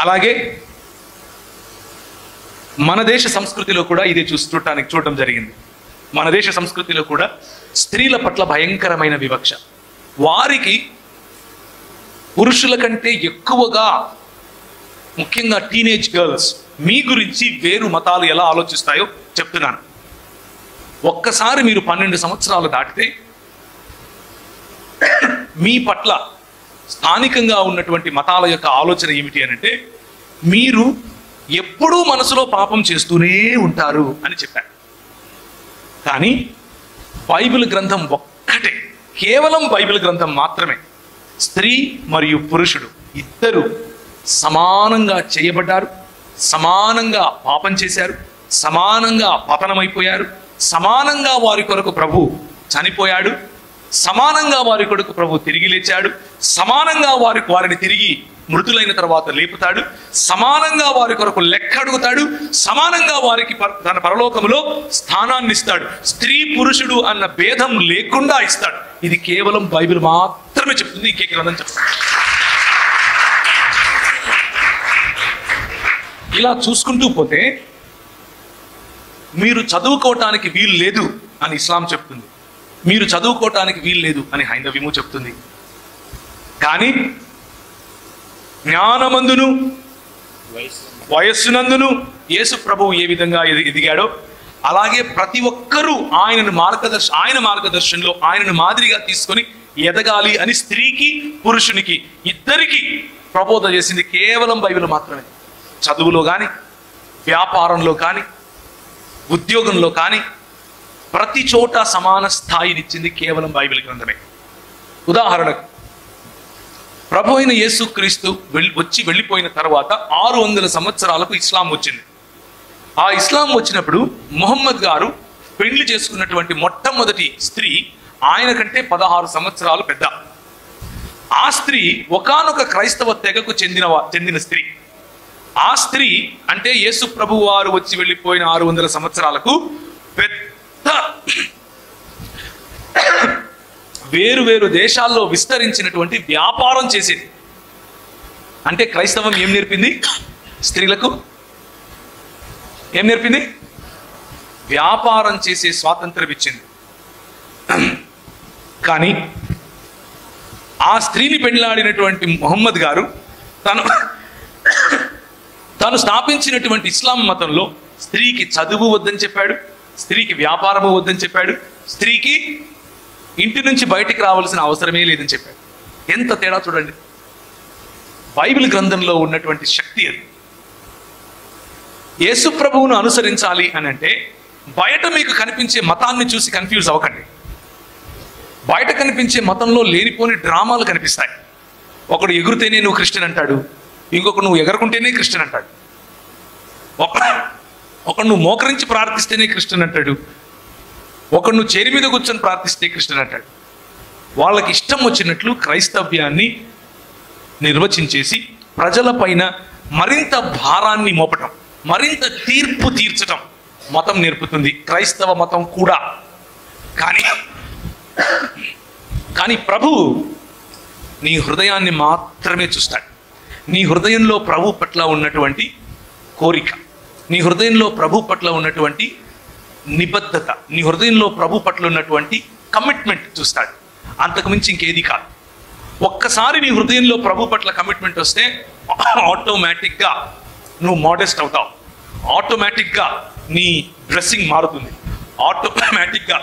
అలాగే మన దేశ సంస్కృతిలో కూడా ఇదే చూడటం జరిగింది. మన దేశ సంస్కృతిలో కూడా స్త్రీల పట్ల భయంకరమైన వివక్ష. వారికి పురుషుల కంటే ఎక్కువగా, ముఖ్యంగా టీనేజ్ గర్ల్స్ మీ గురించి వేరు మతాలు ఎలా ఆలోచిస్తాయో చెప్తున్నాను. ఒక్కసారి మీరు 12 సంవత్సరాలు దాటితే మీ పట్ల స్థానికంగా ఉన్నటువంటి మతాల యొక్క ఆలోచన ఏమిటి అని అంటే, మీరు ఎప్పుడూ మనసులో పాపం చేస్తూనే ఉంటారు అని చెప్పారు. కానీ బైబిల్ గ్రంథం ఒక్కటే, కేవలం బైబిల్ గ్రంథం మాత్రమే స్త్రీ మరియు పురుషుడు ఇద్దరు సమానంగా చేయబడ్డారు, సమానంగా పాపం చేశారు, సమానంగా పతనమైపోయారు, సమానంగా వారి కొరకు ప్రభు చనిపోయాడు, సమానంగా వారి కొరకు ప్రభు తిరిగి లేచాడు, సమానంగా వారిని తిరిగి మృతులైన తర్వాత లేపుతాడు, సమానంగా వారి కొరకు లెక్క అడుగుతాడు, సమానంగా వారికి తన పరలోకములో స్థానాన్ని ఇస్తాడు. స్త్రీ పురుషుడు అన్న భేదం లేకుండా ఇస్తాడు. ఇది కేవలం బైబిల్ మాత్రమే చెప్తుంది, ఇంకే గ్రంథం చెప్తుంది. ఇలా చూసుకుంటూ పోతే మీరు చదువుకోవటానికి వీలు లేదు అని ఇస్లాం చెప్తుంది, మీరు చదువుకోవటానికి వీలు లేదు అని హైందవ్యము చెప్తుంది. కానీ జ్ఞానమందును వయస్సునందును యేసు ప్రభువు ఏ విధంగా ఎదిగాడో అలాగే ప్రతి ఒక్కరూ ఆయన మార్గదర్శనంలో ఆయనను మాదిరిగా తీసుకొని ఎదగాలి అని స్త్రీకి పురుషునికి ఇద్దరికి ప్రబోధ చేసింది కేవలం బైబిల్ మాత్రమే. చదువులో కానీ, వ్యాపారంలో కానీ, ఉద్యోగంలో కానీ ప్రతి చోట సమాన స్థాయినిచ్చింది కేవలం బైబిల్ గ్రంథమే. ఉదాహరణకు ప్రభు అయిన యేసుక్రీస్తు వెళ్ళిపోయిన తర్వాత 600 సంవత్సరాలకు ఇస్లాం వచ్చింది. ఆ ఇస్లాం వచ్చినప్పుడు ముహమ్మద్ గారు పెళ్లి చేసుకున్నటువంటి మొట్టమొదటి స్త్రీ ఆయన కంటే 16 సంవత్సరాలు పెద్ద. ఆ స్త్రీ ఒకానొక క్రైస్తవ తెగకు చెందిన స్త్రీ. ఆ స్త్రీ అంటే యేసు ప్రభు వారు వచ్చి వెళ్ళిపోయిన 600 సంవత్సరాలకు పెద్ద వేరు దేశాల్లో విస్తరించినటువంటి వ్యాపారం చేసేది. అంటే క్రైస్తవం ఏం నేర్పింది? స్త్రీలకు ఏం నేర్పింది? వ్యాపారం చేసే స్వాతంత్రం ఇచ్చింది. కానీ ఆ స్త్రీని పెళ్లాడినటువంటి ముహమ్మద్ గారు తాను స్థాపించినటువంటి ఇస్లాం మతంలో స్త్రీకి చదువు వద్దని చెప్పాడు, స్త్రీకి వ్యాపారము వద్దని చెప్పాడు, స్త్రీకి ఇంటి నుంచి బయటికి రావాల్సిన అవసరమే లేదని చెప్పాడు. ఎంత తేడా చూడండి. బైబిల్ గ్రంథంలో ఉన్నటువంటి శక్తి అది. యేసు ప్రభువును అనుసరించాలి అని అంటే బయట మీకు కనిపించే మతాన్ని చూసి కన్ఫ్యూజ్ అవ్వకండి. బయట కనిపించే మతంలో లేనిపోని డ్రామాలు కనిపిస్తాయి. ఒకడు ఎగురుతేనే నువ్వు క్రిస్టియన్ అంటాడు, ఇంకొకడు నువ్వు ఎగరుకుంటేనే క్రిస్టియన్ అంటాడు, ఒకడు నువ్వు మోకరించి ప్రార్థిస్తేనే క్రిస్టియన్ అంటాడు, ఒకడు నువ్వు చేరి మీద కూర్చొని ప్రార్థిస్తే క్రిస్టియన్ అంటాడు. వాళ్ళకి ఇష్టం వచ్చినట్లు క్రైస్తవ్యాన్ని నిర్వచించేసి ప్రజల పైన మరింత భారాన్ని మోపటం, మరింత తీర్పు తీర్చటం మతం నేర్పుతుంది, క్రైస్తవ మతం కూడా. కానీ ప్రభువు నీ హృదయాన్ని మాత్రమే చూస్తాడు. నీ హృదయంలో ప్రభు పట్ల ఉన్నటువంటి కోరిక, నీ హృదయంలో ప్రభు పట్ల ఉన్నటువంటి నిబద్ధత, నీ హృదయంలో ప్రభు పట్ల ఉన్నటువంటి కమిట్మెంట్ చూస్తాడు. అంతకుమించి ఇంకేది కాదు. ఒక్కసారి నీ హృదయంలో ప్రభు పట్ల కమిట్మెంట్ వస్తే ఆటోమేటిక్గా నువ్వు మోడెస్ట్ అవుతావు, ఆటోమేటిక్గా నీ డ్రెస్సింగ్ మారుతుంది, ఆటోమేటిక్గా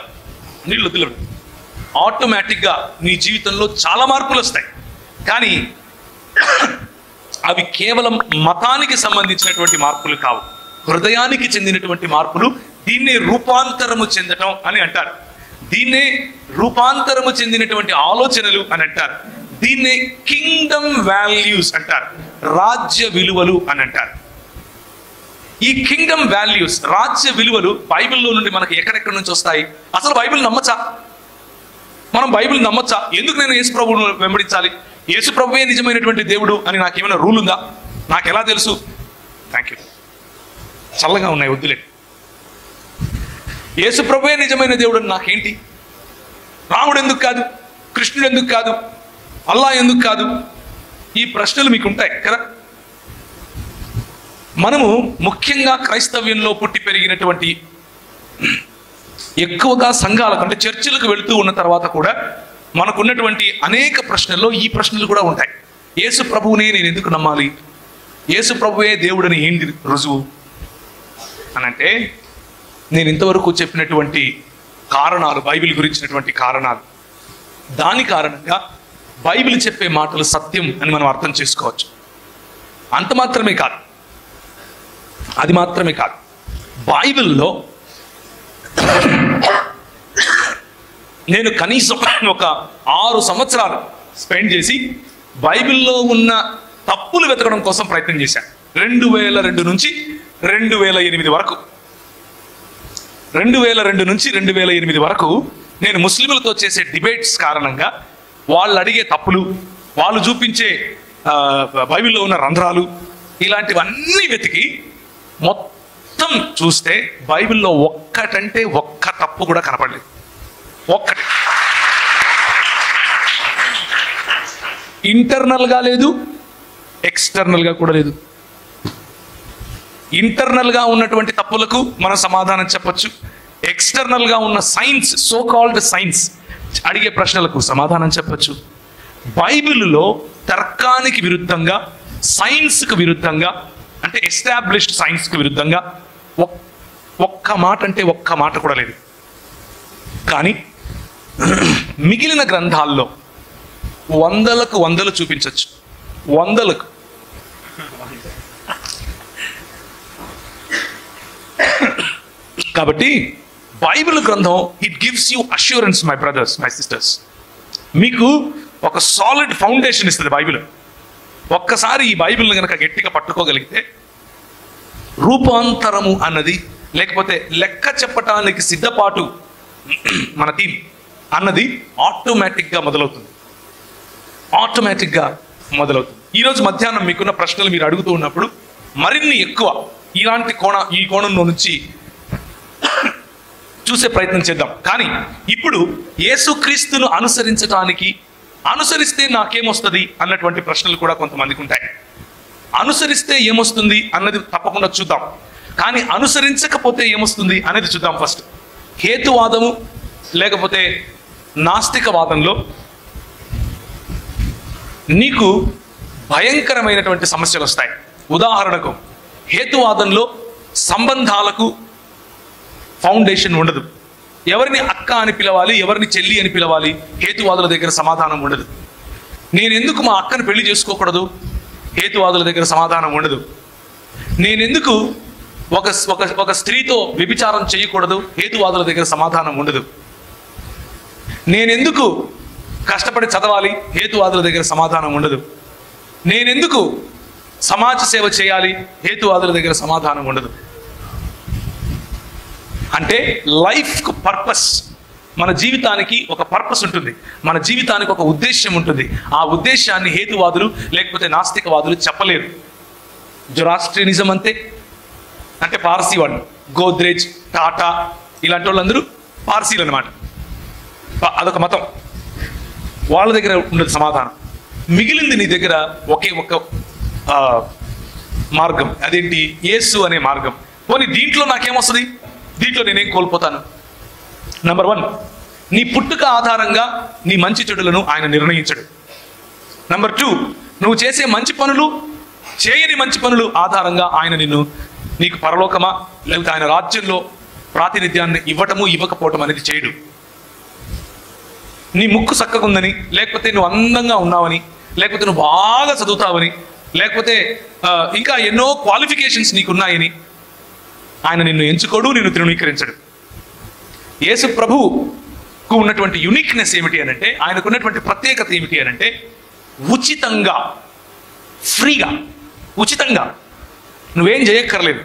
ఆటోమేటిక్గా నీ జీవితంలో చాలా మార్పులు వస్తాయి. కానీ అవి కేవలం మతానికి సంబంధించినటువంటి మార్పులు కావు, హృదయానికి చెందినటువంటి మార్పులు. దీన్నే రూపాంతరము చెందటం అని అంటారు, దీన్నే రూపాంతరము చెందినటువంటి ఆలోచనలు అని అంటారు, దీన్నే కింగ్డమ్ వాల్యూస్ అంటారు, రాజ్య విలువలు అని అంటారు. ఈ కింగ్డమ్ వాల్యూస్, రాజ్య విలువలు బైబిల్లో నుండి మనకి ఎక్కడెక్కడి నుంచి వస్తాయి? అసలు బైబిల్ నమ్మచ్చా? మనం బైబిల్ నమ్మచ్చా? ఎందుకు నేను యేసు ప్రభువును వెంబడించాలి? యేసు ప్రభువే నిజమైనటువంటి దేవుడు అని నాకేమైనా రూల్ ఉందా? నాకు ఎలా తెలుసు? థ్యాంక్ యూ, చల్లగా ఉన్నాయి వద్దులే. యేసు ప్రభువే నిజమైన దేవుడు అని నాకేంటి? రాముడు ఎందుకు కాదు? కృష్ణుడు ఎందుకు కాదు? అల్లా ఎందుకు కాదు? ఈ ప్రశ్నలు మీకు ఉంటాయి కదా. మనము ముఖ్యంగా క్రైస్తవ్యంలో పుట్టి పెరిగినటువంటి, ఎక్కువగా సంఘాలకు అంటే చర్చిలకు వెళుతూ ఉన్న తర్వాత కూడా మనకున్నటువంటి అనేక ప్రశ్నల్లో ఈ ప్రశ్నలు కూడా ఉంటాయి. యేసు ప్రభువునే నేను ఎందుకు నమ్మాలి? యేసు ప్రభువే దేవుడని ఏంటి రుజువు అని అంటే, నేను ఇంతవరకు చెప్పినటువంటి కారణాలు, బైబిల్ గురించినటువంటి కారణాలు, దాని కారణంగా బైబిల్ చెప్పే మాటలు సత్యం అని మనం అర్థం చేసుకోవచ్చు. అంత మాత్రమే కాదు, అది మాత్రమే కాదు, బైబిల్లో నేను కనీసం ఒక 6 సంవత్సరాలు స్పెండ్ చేసి బైబిల్లో ఉన్న తప్పులు వెతకడం కోసం ప్రయత్నం చేశాను. 2002 నుంచి 2008 వరకు, 2002 నుంచి 2008 వరకు నేను ముస్లింలతో చేసే డిబేట్స్ కారణంగా వాళ్ళు అడిగే తప్పులు, వాళ్ళు చూపించే బైబిల్లో ఉన్న రంధ్రాలు, ఇలాంటివన్నీ వెతికి మొత్తం చూస్తే బైబిల్లో ఒక్కటంటే ఒక్క తప్పు కూడా కనపడలేదు. ఒక్కటి ఇంటర్నల్గా లేదు, ఎక్స్టర్నల్గా కూడా లేదు. ఇంటర్నల్గా ఉన్నటువంటి తప్పులకు మనం సమాధానం చెప్పచ్చు. ఎక్స్టర్నల్గా ఉన్న సైన్స్, సో కాల్డ్ సైన్స్ అడిగే ప్రశ్నలకు సమాధానం చెప్పచ్చు. బైబిల్లో తర్కానికి విరుద్ధంగా, సైన్స్కి విరుద్ధంగా, అంటే ఎస్టాబ్లిష్డ్ సైన్స్కి విరుద్ధంగా ఒక్క మాట అంటే ఒక్క మాట కూడా లేదు. కానీ మిగిలిన గ్రంథాల్లో వందలకు వందలు చూపించవచ్చు, వందలకు. కాబట్టి బైబిల్ గ్రంథం it gives you assurance my brothers, my sisters. మీకు ఒక సాలిడ్ ఫౌండేషన్ ఇస్తుంది బైబిల్. ఒక్కసారి ఈ బైబిల్ని కనుక గట్టిగా పట్టుకోగలిగితే రూపాంతరము అన్నది, లేకపోతే లెక్క చెప్పటానికి సిద్ధపాటు మన టీం అన్నది ఆటోమేటిక్గా మొదలవుతుంది. ఈరోజు మధ్యాహ్నం మీకున్న ప్రశ్నలు మీరు అడుగుతూ ఉన్నప్పుడు మరిన్ని ఎక్కువ ఇలాంటి ఈ కోణంలో నుంచి చూసే ప్రయత్నం చేద్దాం. కానీ ఇప్పుడు యేసుక్రీస్తును అనుసరిస్తే నాకేమొస్తుంది అన్నటువంటి ప్రశ్నలు కూడా కొంతమందికి ఉంటాయి. అనుసరిస్తే ఏమొస్తుంది అన్నది తప్పకుండా చూద్దాం. కానీ అనుసరించకపోతే ఏమొస్తుంది అనేది చూద్దాం. ఫస్ట్ హేతువాదము లేకపోతే నాస్తికవాదంలో నీకు భయంకరమైనటువంటి సమస్యలు వస్తాయి. ఉదాహరణకు హేతువాదంలో సంబంధాలకు ఫౌండేషన్ ఉండదు. ఎవరిని అక్క అని పిలవాలి, ఎవరిని చెల్లి అని పిలవాలి, హేతువాదుల దగ్గర సమాధానం ఉండదు. నేనెందుకు మా అక్కను పెళ్లి చేసుకోకూడదు, హేతువాదుల దగ్గర సమాధానం ఉండదు. నేనెందుకు ఒక స్త్రీతో వ్యభిచారం చేయకూడదు, హేతువాదుల దగ్గర సమాధానం ఉండదు. నేనెందుకు కష్టపడి చదవాలి, హేతువాదుల దగ్గర సమాధానం ఉండదు. నేనెందుకు సమాజ సేవ చేయాలి, హేతువాదుల దగ్గర సమాధానం ఉండదు. అంటే లైఫ్కు పర్పస్, మన జీవితానికి ఒక పర్పస్ ఉంటుంది, మన జీవితానికి ఒక ఉద్దేశం ఉంటుంది. ఆ ఉద్దేశాన్ని హేతువాదులు లేకపోతే నాస్తికవాదులు చెప్పలేరు. జొరాస్ట్రియనిజం అంతే, అంటే పార్సీ వాళ్ళు, గోద్రేజ్, టాటా ఇలాంటి వాళ్ళందరూ పార్సీలు అనమాట. అదొక మతం, వాళ్ళ దగ్గర ఉండదు సమాధానం. మిగిలింది నీ దగ్గర ఒకే ఒక్క మార్గం, అదేంటి? యేసు అనే మార్గం. పోనీ దీంట్లో నాకేమొస్తుంది, దీంట్లో నేనేం కోల్పోతాను? నంబర్ 1, నీ పుట్టుక ఆధారంగా నీ మంచి చెడులను ఆయన నిర్ణయించడు. నంబర్ 2, నువ్వు చేసే మంచి పనులు, చేయని మంచి పనులు ఆధారంగా ఆయన నీకు పరలోకమా లేకపోతే ఆయన రాజ్యంలో ప్రాతినిధ్యాన్ని ఇవ్వకపోవటం అనేది చేయడు. నీ ముక్కు చక్కగుందని, లేకపోతే నువ్వు అందంగా ఉన్నావని, లేకపోతే నువ్వు బాగా చదువుతావని, లేకపోతే ఇంకా ఎన్నో క్వాలిఫికేషన్స్ నీకున్నాయని ఆయన నిన్ను ఎంచుకోడు, నిన్ను తృణీకరించడు. యేసు ప్రభువుకు ఉన్నటువంటి యునిక్నెస్ ఏమిటి అనంటే, ఆయనకు ఉన్నటువంటి ప్రత్యేకత ఏమిటి అనంటే, ఉచితంగా, ఫ్రీగా, ఉచితంగా నువ్వేం చేయక్కర్లేదు.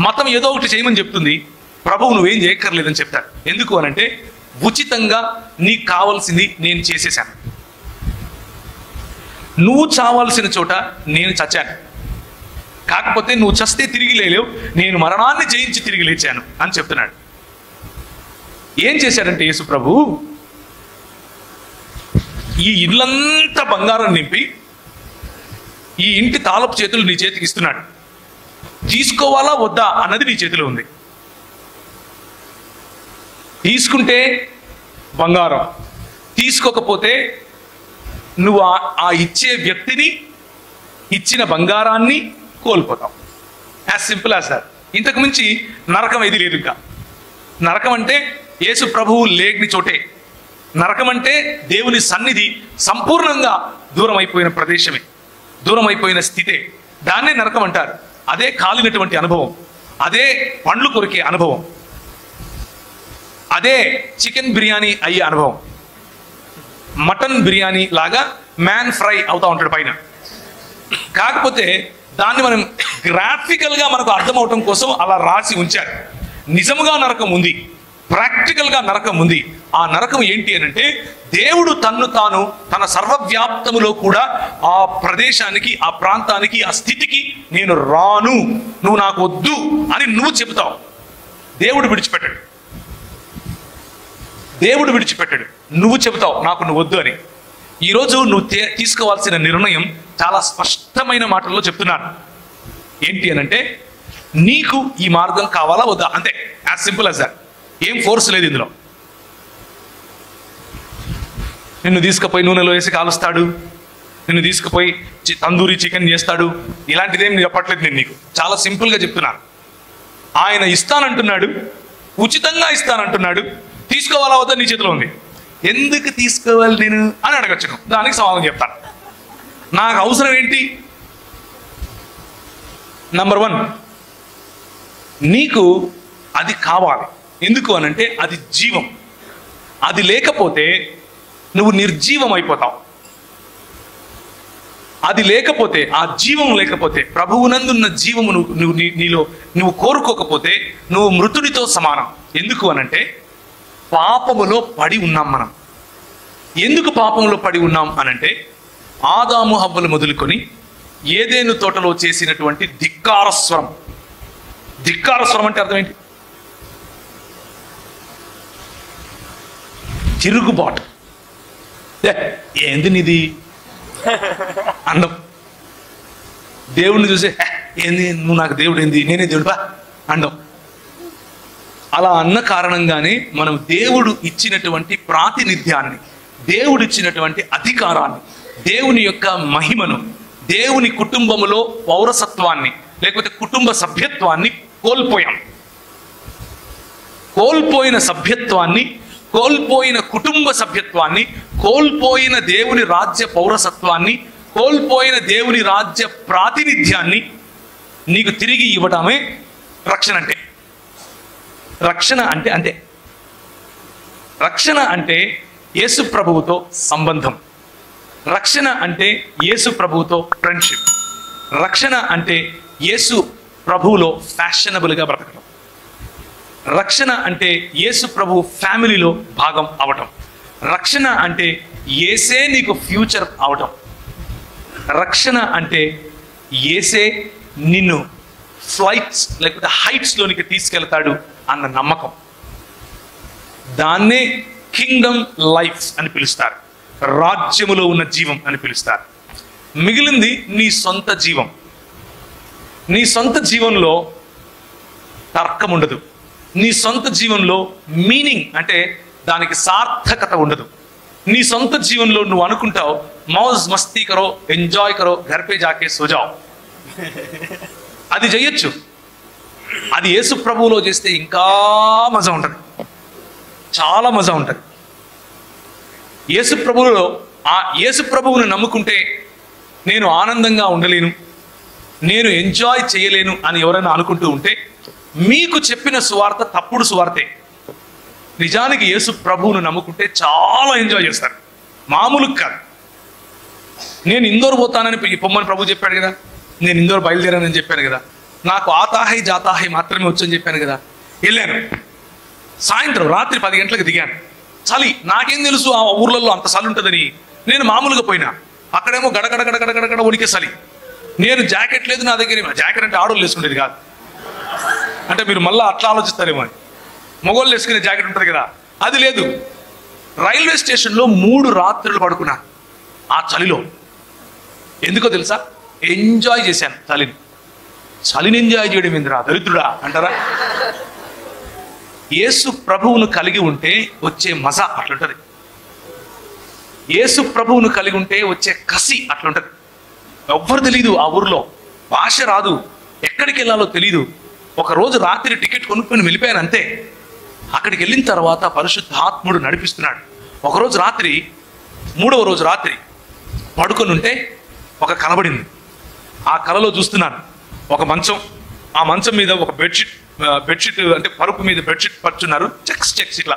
మతం ఏదో ఒకటి చేయమని చెప్తుంది, ప్రభువు నువ్వేం చేయక్కర్లేదని చెప్తాడు. ఎందుకు అనంటే, ఉచితంగా నీకు కావాల్సింది నేను చేసేసాను. నువ్వు చావాల్సిన చోట నేను చచ్చాను, కాకపోతే నువ్వు చస్తే తిరిగి లేలేవు, నేను మరణాన్ని జయించి తిరిగి లేచాను అని చెప్తున్నాడు. ఏం చేశాడంటే యేసు ప్రభు, ఈ ఇల్లంతా బంగారం నింపి ఈ ఇంటి తాళపు చేతులు నీ చేతికి ఇస్తున్నాడు. తీసుకోవాలా వద్దా అన్నది నీ చేతిలో ఉంది. తీసుకుంటే బంగారం, తీసుకోకపోతే నువ్వు ఆ ఇచ్చే వ్యక్తిని, ఇచ్చిన బంగారాన్ని కోల్పోతాం. As simple as that. ఇంతకు మించి నరకం ఏది లేదు. ఇంకా నరకం అంటే యేసు ప్రభువు లేని చోటే. నరకం అంటే దేవుని సన్నిధి సంపూర్ణంగా దూరం అయిపోయిన ప్రదేశమే, దూరం అయిపోయిన స్థితే. దాన్నే నరకం అంటారు. అదే కాలినటువంటి అనుభవం, అదే పండ్లు కొరికే అనుభవం, అదే చికెన్ బిర్యానీ అయ్యే అనుభవం. మటన్ బిర్యానీ లాగా మ్యాన్ ఫ్రై అవుతా ఉంటాడు పైన. కాకపోతే దాన్ని మనం గ్రాఫికల్గా మనకు అర్థం అవటం కోసం అలా రాసి ఉంచారు. నిజముగా నరకం ఉంది, ప్రాక్టికల్గా నరకం ఉంది. ఆ నరకం ఏంటి అనంటే, దేవుడు తాను తన సర్వవ్యాప్తములో కూడా ఆ ప్రదేశానికి, ఆ ప్రాంతానికి, ఆ స్థితికి నేను రాను, నువ్వు నాకు వద్దు అని నువ్వు చెబుతావు. దేవుడు విడిచిపెట్టాడు, దేవుడు విడిచిపెట్టాడు, నువ్వు చెబుతావు నాకు నువ్వు వద్దు అని. ఈరోజు నువ్వు తీసుకోవాల్సిన నిర్ణయం చాలా స్పష్టమైన మాటల్లో చెప్తున్నాను. ఏంటి అనంటే, నీకు ఈ మార్గం కావాలా వద్దా, అంతే. As simple as that. ఏం ఫోర్స్ లేదు ఇందులో. నిన్ను తీసుకుపోయి నూనెలో వేసి కాలుస్తాడు, నిన్ను తీసుకుపోయి తందూరి చికెన్ చేస్తాడు, ఇలాంటిదేం చెప్పట్లేదు నేను నీకు. చాలా సింపుల్గా చెప్తున్నాను. ఆయన ఇస్తానంటున్నాడు, ఉచితంగా ఇస్తానంటున్నాడు. తీసుకోవాలా వద్దా నీ చేతిలో ఉంది. ఎందుకు తీసుకోవాలి నేను అని అడగచ్చు. దానికి సమాధానం చెప్తాను. నాకు అవసరం ఏంటి? నంబర్ 1, నీకు అది కావాలి. ఎందుకు అనంటే అది జీవం. అది లేకపోతే నువ్వు నిర్జీవం అయిపోతావు. అది లేకపోతే, ఆ జీవం లేకపోతే, ప్రభువునందున్న జీవము నువ్వు కోరుకోకపోతే నువ్వు మృతుడితో సమానం. ఎందుకు అనంటే పాపములో పడి ఉన్నాం మనం. ఎందుకు పాపంలో పడి ఉన్నాం అనంటే ఆదాము హవ్వలు మొదలుకొని ఏదేను తోటలో చేసినటువంటి ధిక్కారస్వరం. ధిక్కారస్వరం అంటే అర్థం ఏంటి? తిరుగుబాటు. ఏంది నీది అన్నం. దేవుడిని చూసే ఏంది నువ్వు నాకు దేవుడు ఏంది, నేనే దేవుడు బా అండం. అలా అన్న కారణంగానే మనం దేవుడు ఇచ్చినటువంటి ప్రాతినిధ్యాన్ని, దేవుడు ఇచ్చినటువంటి అధికారాన్ని, దేవుని యొక్క మహిమను, దేవుని కుటుంబములో పౌరసత్వాన్ని లేకపోతే కుటుంబ సభ్యత్వాన్ని కోల్పోయాం. కోల్పోయిన సభ్యత్వాన్ని, కోల్పోయిన కుటుంబ సభ్యత్వాన్ని, కోల్పోయిన దేవుని రాజ్య పౌరసత్వాన్ని, కోల్పోయిన దేవుని రాజ్య ప్రాతినిధ్యాన్ని నీకు తిరిగి ఇవ్వటమే రక్షణ అంటే. రక్షణ అంటే అంతే. రక్షణ అంటే యేసు ప్రభువుతో సంబంధం. రక్షణ అంటే యేసు ప్రభువుతో ఫ్రెండ్షిప్. రక్షణ అంటే యేసు ప్రభువులో ఫ్యాషనబుల్గా బ్రతకడం. రక్షణ అంటే యేసు ప్రభు ఫ్యామిలీలో భాగం అవటం. రక్షణ అంటే యేసే నీకు ఫ్యూచర్ అవటం. రక్షణ అంటే యేసే నిన్ను ఫ్లైట్స్ లేకపోతే హైట్స్లోనికి తీసుకెళ్తాడు అన్న నమ్మకం. దాన్నే కింగ్డమ్ లైఫ్ అని పిలుస్తారు, రాజ్యములో ఉన్న జీవం అని పిలుస్తారు. మిగిలింది నీ సొంత జీవం. నీ సొంత జీవంలో తర్కం ఉండదు. నీ సొంత జీవంలో మీనింగ్ అంటే దానికి సార్థకత ఉండదు. నీ సొంత జీవనంలో నువ్వు అనుకుంటావు మౌజ్ మస్తీ కరో, ఎంజాయ్ కరో, ఘర్ పే జాకే సో జాओ. అది చేయొచ్చు. అది యేసు ప్రభువులో చేస్తే ఇంకా మజా ఉంటుంది, చాలా మజా ఉంటుంది. యేసు ప్రభువులో యేసు ప్రభువును నమ్ముకుంటే నేను ఆనందంగా ఉండలేను, నేను ఎంజాయ్ చేయలేను అని ఎవరైనా అనుకుంటూ ఉంటే మీకు చెప్పిన సువార్త తప్పుడు సువార్తే. నిజానికి యేసు ప్రభువును నమ్ముకుంటే చాలా ఎంజాయ్ చేస్తారు, మామూలు కాదు. నేను ఇందోర్ పోతానని పొమ్మని ప్రభు చెప్పాడు కదా, నేను ఇందోర్ బయలుదేరానని చెప్పాను కదా, నాకు ఆతాహై జాతాహై మాత్రమే వచ్చని చెప్పాను కదా. వెళ్ళాను, సాయంత్రం రాత్రి 10 గంటలకు దిగాను. చలి, నాకేం తెలుసు ఆ ఊర్లలో అంత చలి ఉంటుందని. నేను మామూలుగా పోయినా, అక్కడేమో గడగడ గడగడ గడగడ ఉడికే చలి. నేను జాకెట్ లేదు నా దగ్గర. జాకెట్ అంటే ఆడోళ్ళు వేసుకునేది కాదు, అంటే మీరు మళ్ళీ అట్లా ఆలోచిస్తారేమో అని. మగోళ్ళు వేసుకునే జాకెట్ ఉంటుంది కదా, అది లేదు. రైల్వే స్టేషన్లో 3 రాత్రులు పడుకున్నాను ఆ చలిలో. ఎందుకో తెలుసా? ఎంజాయ్ చేశాను చలిని. చలిని ఎంజాయ్ చేయడం ఏందిరా దరిద్రుడా అంటారా? యేసు ప్రభువును కలిగి ఉంటే వచ్చే మజా అట్లుంటది. యేసు ప్రభువును కలిగి ఉంటే వచ్చే కసి అట్లుంటది. ఎవ్వరు తెలీదు ఆ ఊర్లో, భాష రాదు, ఎక్కడికి వెళ్ళాలో తెలీదు. ఒకరోజు రాత్రి టికెట్ కొనుక్కొని వెళ్ళిపోయాను అంతే. అక్కడికి వెళ్ళిన తర్వాత పరిశుద్ధాత్ముడు నడిపిస్తున్నాడు. ఒకరోజు రాత్రి, 3వ రోజు రాత్రి పడుకొని ఉంటే ఒక కనబడింది. ఆ కలలో చూస్తున్నాను ఒక మంచం, ఆ మంచం మీద ఒక బెడ్షీట్ అంటే పరుపు మీద బెడ్షీట్ పరుచున్నారు. చెక్స్ ఇట్లా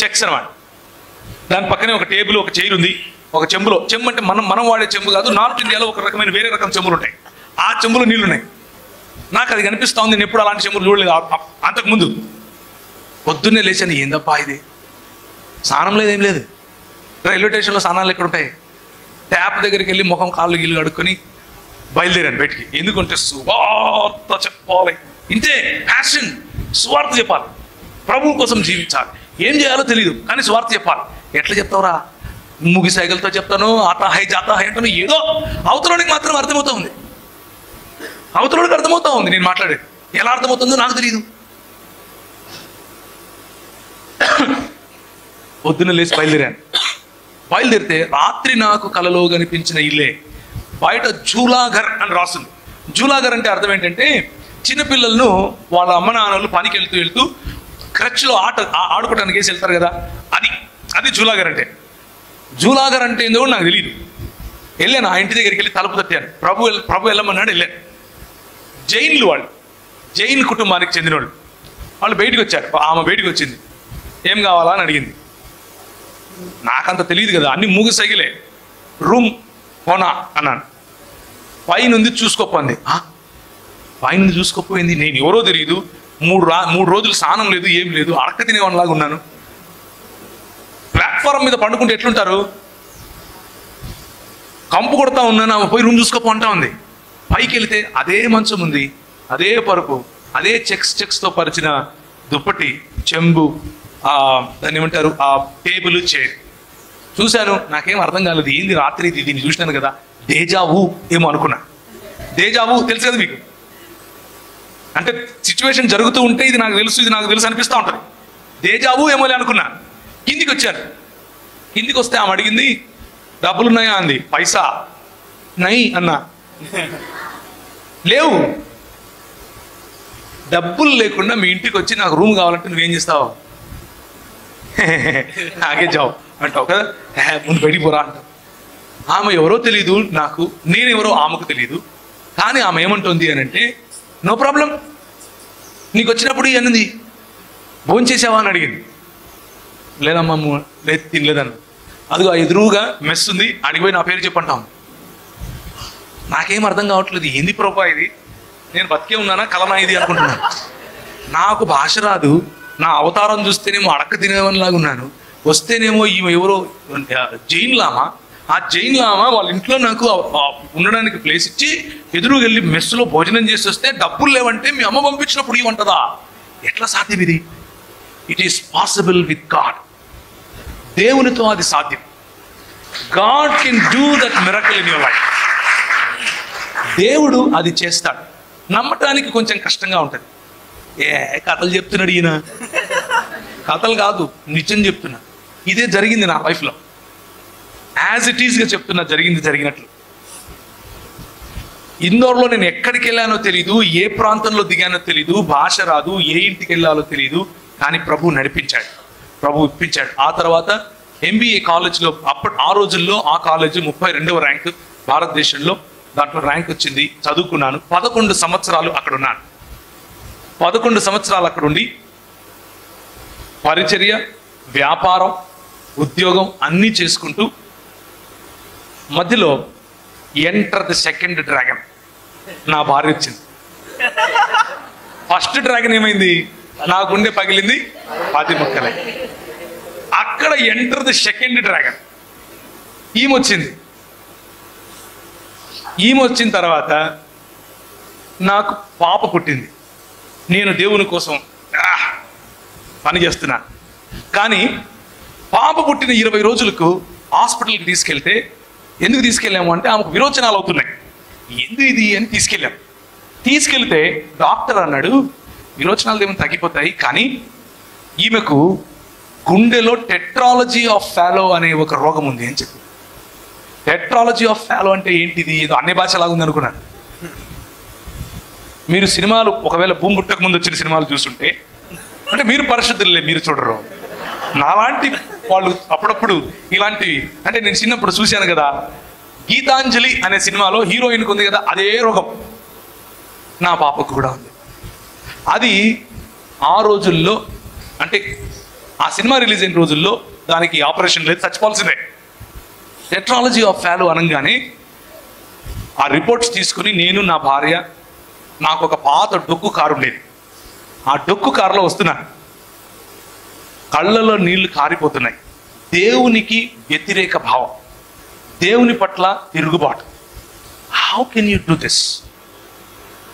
చెక్స్ అనమాట. దాని పక్కనే ఒక టేబుల్, ఒక చైర్ ఉంది. ఒక చెంబులో, చెంబు అంటే మనం వాడే చెంబు కాదు, నార్త్ ఇండియాలో ఒక రకమైన వేరే రకం చెంబులు ఉంటాయి. ఆ చెంబులో నీళ్లు ఉన్నాయి. నాకు అది కనిపిస్తూ ఉంది. నేను ఎప్పుడు అలాంటి చెంబులు చూడలేదు అంతకుముందు. పొద్దున్నే లేచాను, ఏందప్పా ఇది, స్నానం లేదు, ఏం లేదు. రైల్వే స్టేషన్లో స్నానాలు ఎక్కడ ఉంటాయి? ట్యాప్ దగ్గరికి వెళ్ళి ముఖం కాళ్ళు గిల్లు కడుక్కొని బయలుదేరాను బయటికి. ఎందుకంటే సువార్త చెప్పాలి, ఇంతే ప్యాషన్. సువార్త చెప్పాలి, ప్రభువు కోసం జీవించాలి. ఏం చేయాలో తెలియదు కానీ సువార్త చెప్పాలి. ఎట్లా చెప్తావురా? ముగి సైకిల్తో చెప్తాను, ఆతాహై జాతాహై అంటాను. ఏదో అవతలోనికి మాత్రం అర్థమవుతా ఉంది, అవతలోనికి అర్థమవుతా ఉంది నేను మాట్లాడేది. ఎలా అర్థమవుతుందో నాకు తెలియదు. పొద్దున్న లేచి బయలుదేరితే రాత్రి నాకు కలలో కనిపించిన ఇల్లే. బయట జూలాఘర్ అని రాస్తుంది. జూలాఘర్ అంటే అర్థం ఏంటంటే చిన్నపిల్లలను వాళ్ళ అమ్మ నాన్నలు పనికి వెళ్తూ క్రచ్లో ఆడుకోవడానికి వేసి వెళ్తారు కదా, అది జూలాఘర్ అంటే. జూలాఘర్ అంటే ఏందో నాకు తెలియదు. వెళ్ళాను, ఆ ఇంటి దగ్గరికి వెళ్ళి తలుపు తట్టాను. ప్రభు వెళ్ళమన్నాడు, వెళ్ళాను. జైన్లు వాళ్ళు, జైన్ కుటుంబానికి చెందిన వాళ్ళు బయటికి వచ్చారు. ఆమె బయటికి వచ్చింది, ఏం కావాలా అని అడిగింది. నాకంత తెలియదు కదా, అన్ని మూగి సైకిలే. రూమ్ కొనా అన్నాను. పైనుంది చూసుకోపోయింది. పైనుంది చూసుకోపోయింది. నేను ఎవరో తెలియదు. 3 రోజులు స్నానం లేదు, ఏం లేదు, అడక్క తినేవాళ్ళలాగా ఉన్నాను. ప్లాట్ఫారం మీద పండుకుంటే ఎట్లుంటారు, కంపు కొడతా ఉన్నాను. ఆమె పోయి రూమ్ చూసుకోపో అంటా ఉంది. పైకి వెళితే అదే మంచం ఉంది, అదే పరుపు, అదే చెక్స్తో పరిచిన దుప్పటి, చెంబు, దాన్ని ఏమంటారు, ఆ టేబుల్, చైర్. చూశాను, నాకేం అర్థం కాలేదు. ఏంది రాత్రి దీన్ని చూసినాను కదా, దేజావు ఏమో అనుకున్నా. దేజావు తెలుసు కదా మీకు, అంటే సిచ్యువేషన్ జరుగుతూ ఉంటే ఇది నాకు తెలుసు అనిపిస్తూ ఉంటుంది. దేజావు ఏమోలే అనుకున్నా. కిందికి వచ్చాను. కిందికి వస్తే ఆమె అడిగింది, డబ్బులున్నాయా అంది. పైసా నై అన్నా. లేవు. డబ్బులు లేకుండా మీ ఇంటికి వచ్చి నాకు రూమ్ కావాలంటే నువ్వేం చేస్తావు? ఆగే జాబ్ అంటావు కదా, ముందు బయటికి పోరా అంటావు. ఆమె ఎవరో తెలియదు నాకు, నేనెవరో ఆమెకు తెలియదు. కానీ ఆమె ఏమంటుంది అని అంటే, నో ప్రాబ్లం, నీకు వచ్చినప్పుడు అన్నది భోంచేసావా అని అడిగింది. లేదమ్మా, లేదు తినలేదన్న. అదిగో ఎదురుగా మెస్ ఉంది, అడిగిపోయి నా పేరు చెప్పంటాం. నాకేం అర్థం కావట్లేదు, ఏంది ప్రభా ఇది, నేను బతికే ఉన్నానా కలనా ఇది అనుకుంటున్నాను. నాకు భాష రాదు, నా అవతారం చూస్తేనేమో అడక్క తినేవనిలాగా ఉన్నాను, వస్తేనేమో ఈమె ఎవరో జైన్ లామా. ఆ జైన్ లామా వాళ్ళ ఇంట్లో నాకు ఉండడానికి ప్లేస్ ఇచ్చి ఎదురుగా వెళ్ళి మెస్సులో భోజనం చేసి వస్తే డబ్బులు లేవంటే మీ అమ్మ పంపించినప్పుడు ఇవ్వంటదా? ఎట్లా సాధ్యం ఇది? It is possible with God. దేవునితో అది సాధ్యం. God can do that miracle in your life. దేవుడు అది చేస్తాడు. నమ్మటానికి కొంచెం కష్టంగా ఉంటుంది. కథలు చెప్తున్నాడు ఈయన, కథలు కాదు, నిజం చెప్తున్నా. ఇదే జరిగింది నా లైఫ్లో. యాజ్ ఇట్ ఈస్గా చెప్తున్నా, జరిగినట్లు. ఇందోర్లో నేను ఎక్కడికి వెళ్ళానో తెలీదు, ఏ ప్రాంతంలో దిగానో తెలీదు, భాష రాదు, ఏ ఇంటికి వెళ్ళాలో తెలీదు. కానీ ప్రభు నడిపించాడు, ప్రభు ఇప్పించాడు. ఆ తర్వాత MBA కాలేజ్లో, ఆ రోజుల్లో ఆ కాలేజ్ 32వ ర్యాంక్ భారతదేశంలో, దాంట్లో ర్యాంక్ వచ్చింది. చదువుకున్నాను. 11 సంవత్సరాలు అక్కడ ఉన్నాను. 11 సంవత్సరాలు అక్కడ ఉండి పరిచర్య, వ్యాపారం, ఉద్యోగం అన్నీ చేసుకుంటూ మధ్యలో ఎంటర్ ది సెకండ్ డ్రాగన్, నా భార్య వచ్చింది. ఫస్ట్ డ్రాగన్ ఏమైంది, నా గుండె పగిలింది, 10 ముక్కలే. అక్కడ ఎంటర్ ది సెకండ్ డ్రాగన్, ఈమె వచ్చింది. ఈమె వచ్చిన తర్వాత నాకు పాప పుట్టింది. నేను దేవుని కోసం పని చేస్తున్నా. కానీ పాప పుట్టిన 20 రోజులకు హాస్పిటల్కి తీసుకెళ్తే, ఎందుకు తీసుకెళ్ళాము అంటే ఆమెకు విరోచనాలు అవుతున్నాయి. ఎందుకు ఇది అని తీసుకెళ్తే డాక్టర్ అన్నాడు, విరోచనాలు ఏమైనా తగ్గిపోతాయి, కానీ ఈమెకు గుండెలో టెట్రాలజీ ఆఫ్ ఫాలో అనే ఒక రోగం ఉంది అని చెప్పి. టెట్రాలజీ ఆఫ్ ఫాలో అంటే ఏంటిది, ఏదో అన్ని భాషలాగా ఉంది అనుకున్నాను. మీరు సినిమాలు ఒకవేళ భూమి పుట్టక ముందు వచ్చిన సినిమాలు చూస్తుంటే, అంటే మీరు పరిశుద్ధులే, మీరు చూడరు. నాలాంటి వాళ్ళు అప్పుడప్పుడు ఇలాంటివి, అంటే నేను చిన్నప్పుడు చూశాను కదా, గీతాంజలి అనే సినిమాలో హీరోయిన్కి ఉంది కదా, అదే రోగం నా పాపకు కూడా ఉంది. అది ఆ రోజుల్లో, అంటే ఆ సినిమా రిలీజ్ అయిన రోజుల్లో దానికి ఆపరేషన్ లేదు, చచ్చిపోవాల్సిందే. టెట్రాలజీ ఆఫ్ ఫాలో అనగానే ఆ రిపోర్ట్స్ తీసుకుని నేను, నా భార్య, నాకు ఒక పాత డొక్కు కారు ఉండేది, ఆ డొక్కు కారులో వస్తున్నాను. కళ్ళలో నీళ్లు కారిపోతున్నాయి. దేవునికి వ్యతిరేక భావం, దేవుని పట్ల తిరుగుబాటు. How can you do this?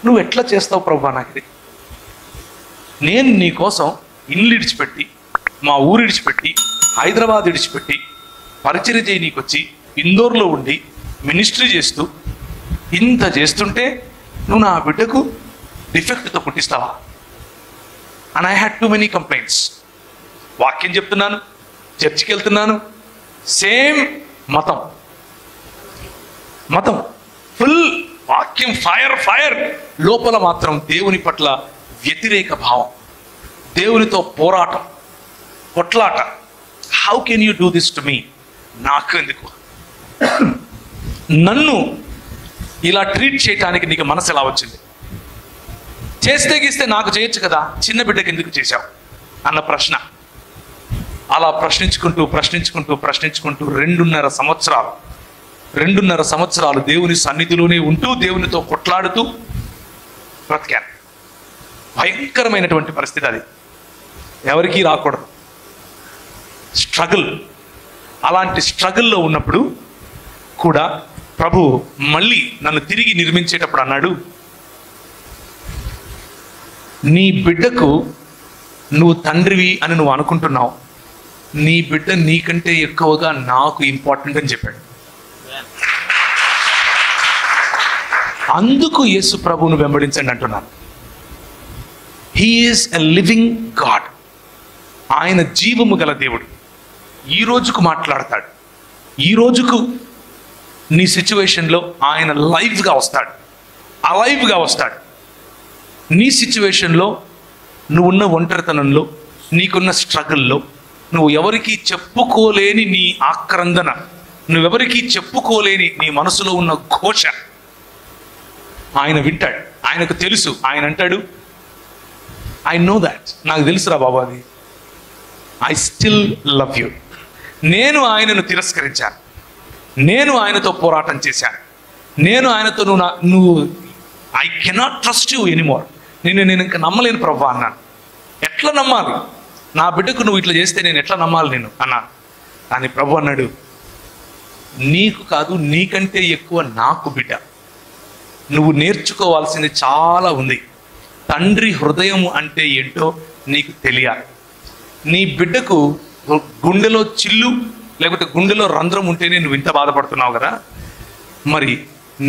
నువ్వు ఎట్లా చేస్తావు ప్రభా నాకు ఇది? నేను నీ కోసం ఇల్లు ఇడిచిపెట్టి, మా ఊరు ఇడిచిపెట్టి, హైదరాబాద్ ఇడిచిపెట్టి పరిచర్య చేయనీకి వచ్చి ఇందోర్లో ఉండి మినిస్ట్రీ చేస్తూ ఇంత చేస్తుంటే నువ్వు నా బిడ్డకు డిఫెక్ట్తో పుట్టిస్తావా? And I had too many complaints. వాక్యం చెప్తున్నాను, చర్చికి వెళ్తున్నాను, సేమ్ మతం ఫుల్ వాక్యం ఫైర్, లోపల మాత్రం దేవుని పట్ల వ్యతిరేక భావం, దేవునితో పోరాటం, కొట్లాట. How can you do this to me? నాకు ఎందుకు, నన్ను ఇలా ట్రీట్ చేయటానికి నీకు మనసు ఎలా వచ్చింది? చేస్తే గీస్తే నాకు చేయొచ్చు కదా, చిన్న బిడ్డకి ఎందుకు చేశావు అన్న ప్రశ్న. అలా ప్రశ్నించుకుంటూ 2.5 సంవత్సరాలు దేవుని సన్నిధిలోనే ఉంటూ దేవునితో కొట్లాడుతూ బ్రతికాను. భయంకరమైనటువంటి పరిస్థితి అది, ఎవరికీ రాకూడదు. స్ట్రగుల్. అలాంటి స్ట్రగుల్లో ఉన్నప్పుడు కూడా ప్రభు మళ్ళీ నన్ను తిరిగి నిర్మించేటప్పుడు అన్నాడు, నీ బిడ్డకు నువ్వు తండ్రివి అని నువ్వు అనుకుంటున్నావు, నీ బిడ్డ నీకంటే ఎక్కువగా నాకు ఇంపార్టెంట్ అని చెప్పాడు. అందుకు యేసు ప్రభువును వెంబడించండి అంటున్నాను. He is a living God. ఆయన జీవము గల దేవుడు. ఈ రోజుకు మాట్లాడతాడు, ఈ రోజుకు నీ సిచ్యువేషన్లో ఆయన లైవ్గా వస్తాడు, అలైవ్గా వస్తాడు. నీ సిచ్యువేషన్లో, నువ్వున్న ఒంటరితనంలో, నీకున్న స్ట్రగుల్లో, నువ్వు ఎవరికి చెప్పుకోలేని నీ ఆక్రందన, నువ్వెవరికి చెప్పుకోలేని నీ మనసులో ఉన్న ఘోష ఆయన వింటాడు. ఆయనకు తెలుసు. ఆయన అంటాడు, ఐ నో దాట్, నాకు తెలుసురా బాబు అది, ఐ స్టిల్ లవ్ యూ. నేను ఆయనను తిరస్కరించాను, నేను ఆయనతో పోరాటం చేశాను, నేను ఆయనతో నువ్వు I cannot trust you anymore, నేను ఇంకా నమ్మలేను ప్రభా అన్నాను. ఎట్లా నమ్మాలి? నా బిడ్డకు నువ్వు ఇట్లా చేస్తే నేను ఎట్లా నమ్మాలి నేను అన్నాను. కానీ ప్రభు అన్నాడు, నీకు కాదు, నీకంటే ఎక్కువ నాకు బిడ్డ. నువ్వు నేర్చుకోవాల్సింది చాలా ఉంది. తండ్రి హృదయము అంటే ఏంటో నీకు తెలియాలి. నీ బిడ్డకు గుండెలో చిల్లు లేకపోతే గుండెలో రంధ్రం ఉంటేనే నువ్వు ఇంత బాధపడుతున్నావు కదా, మరి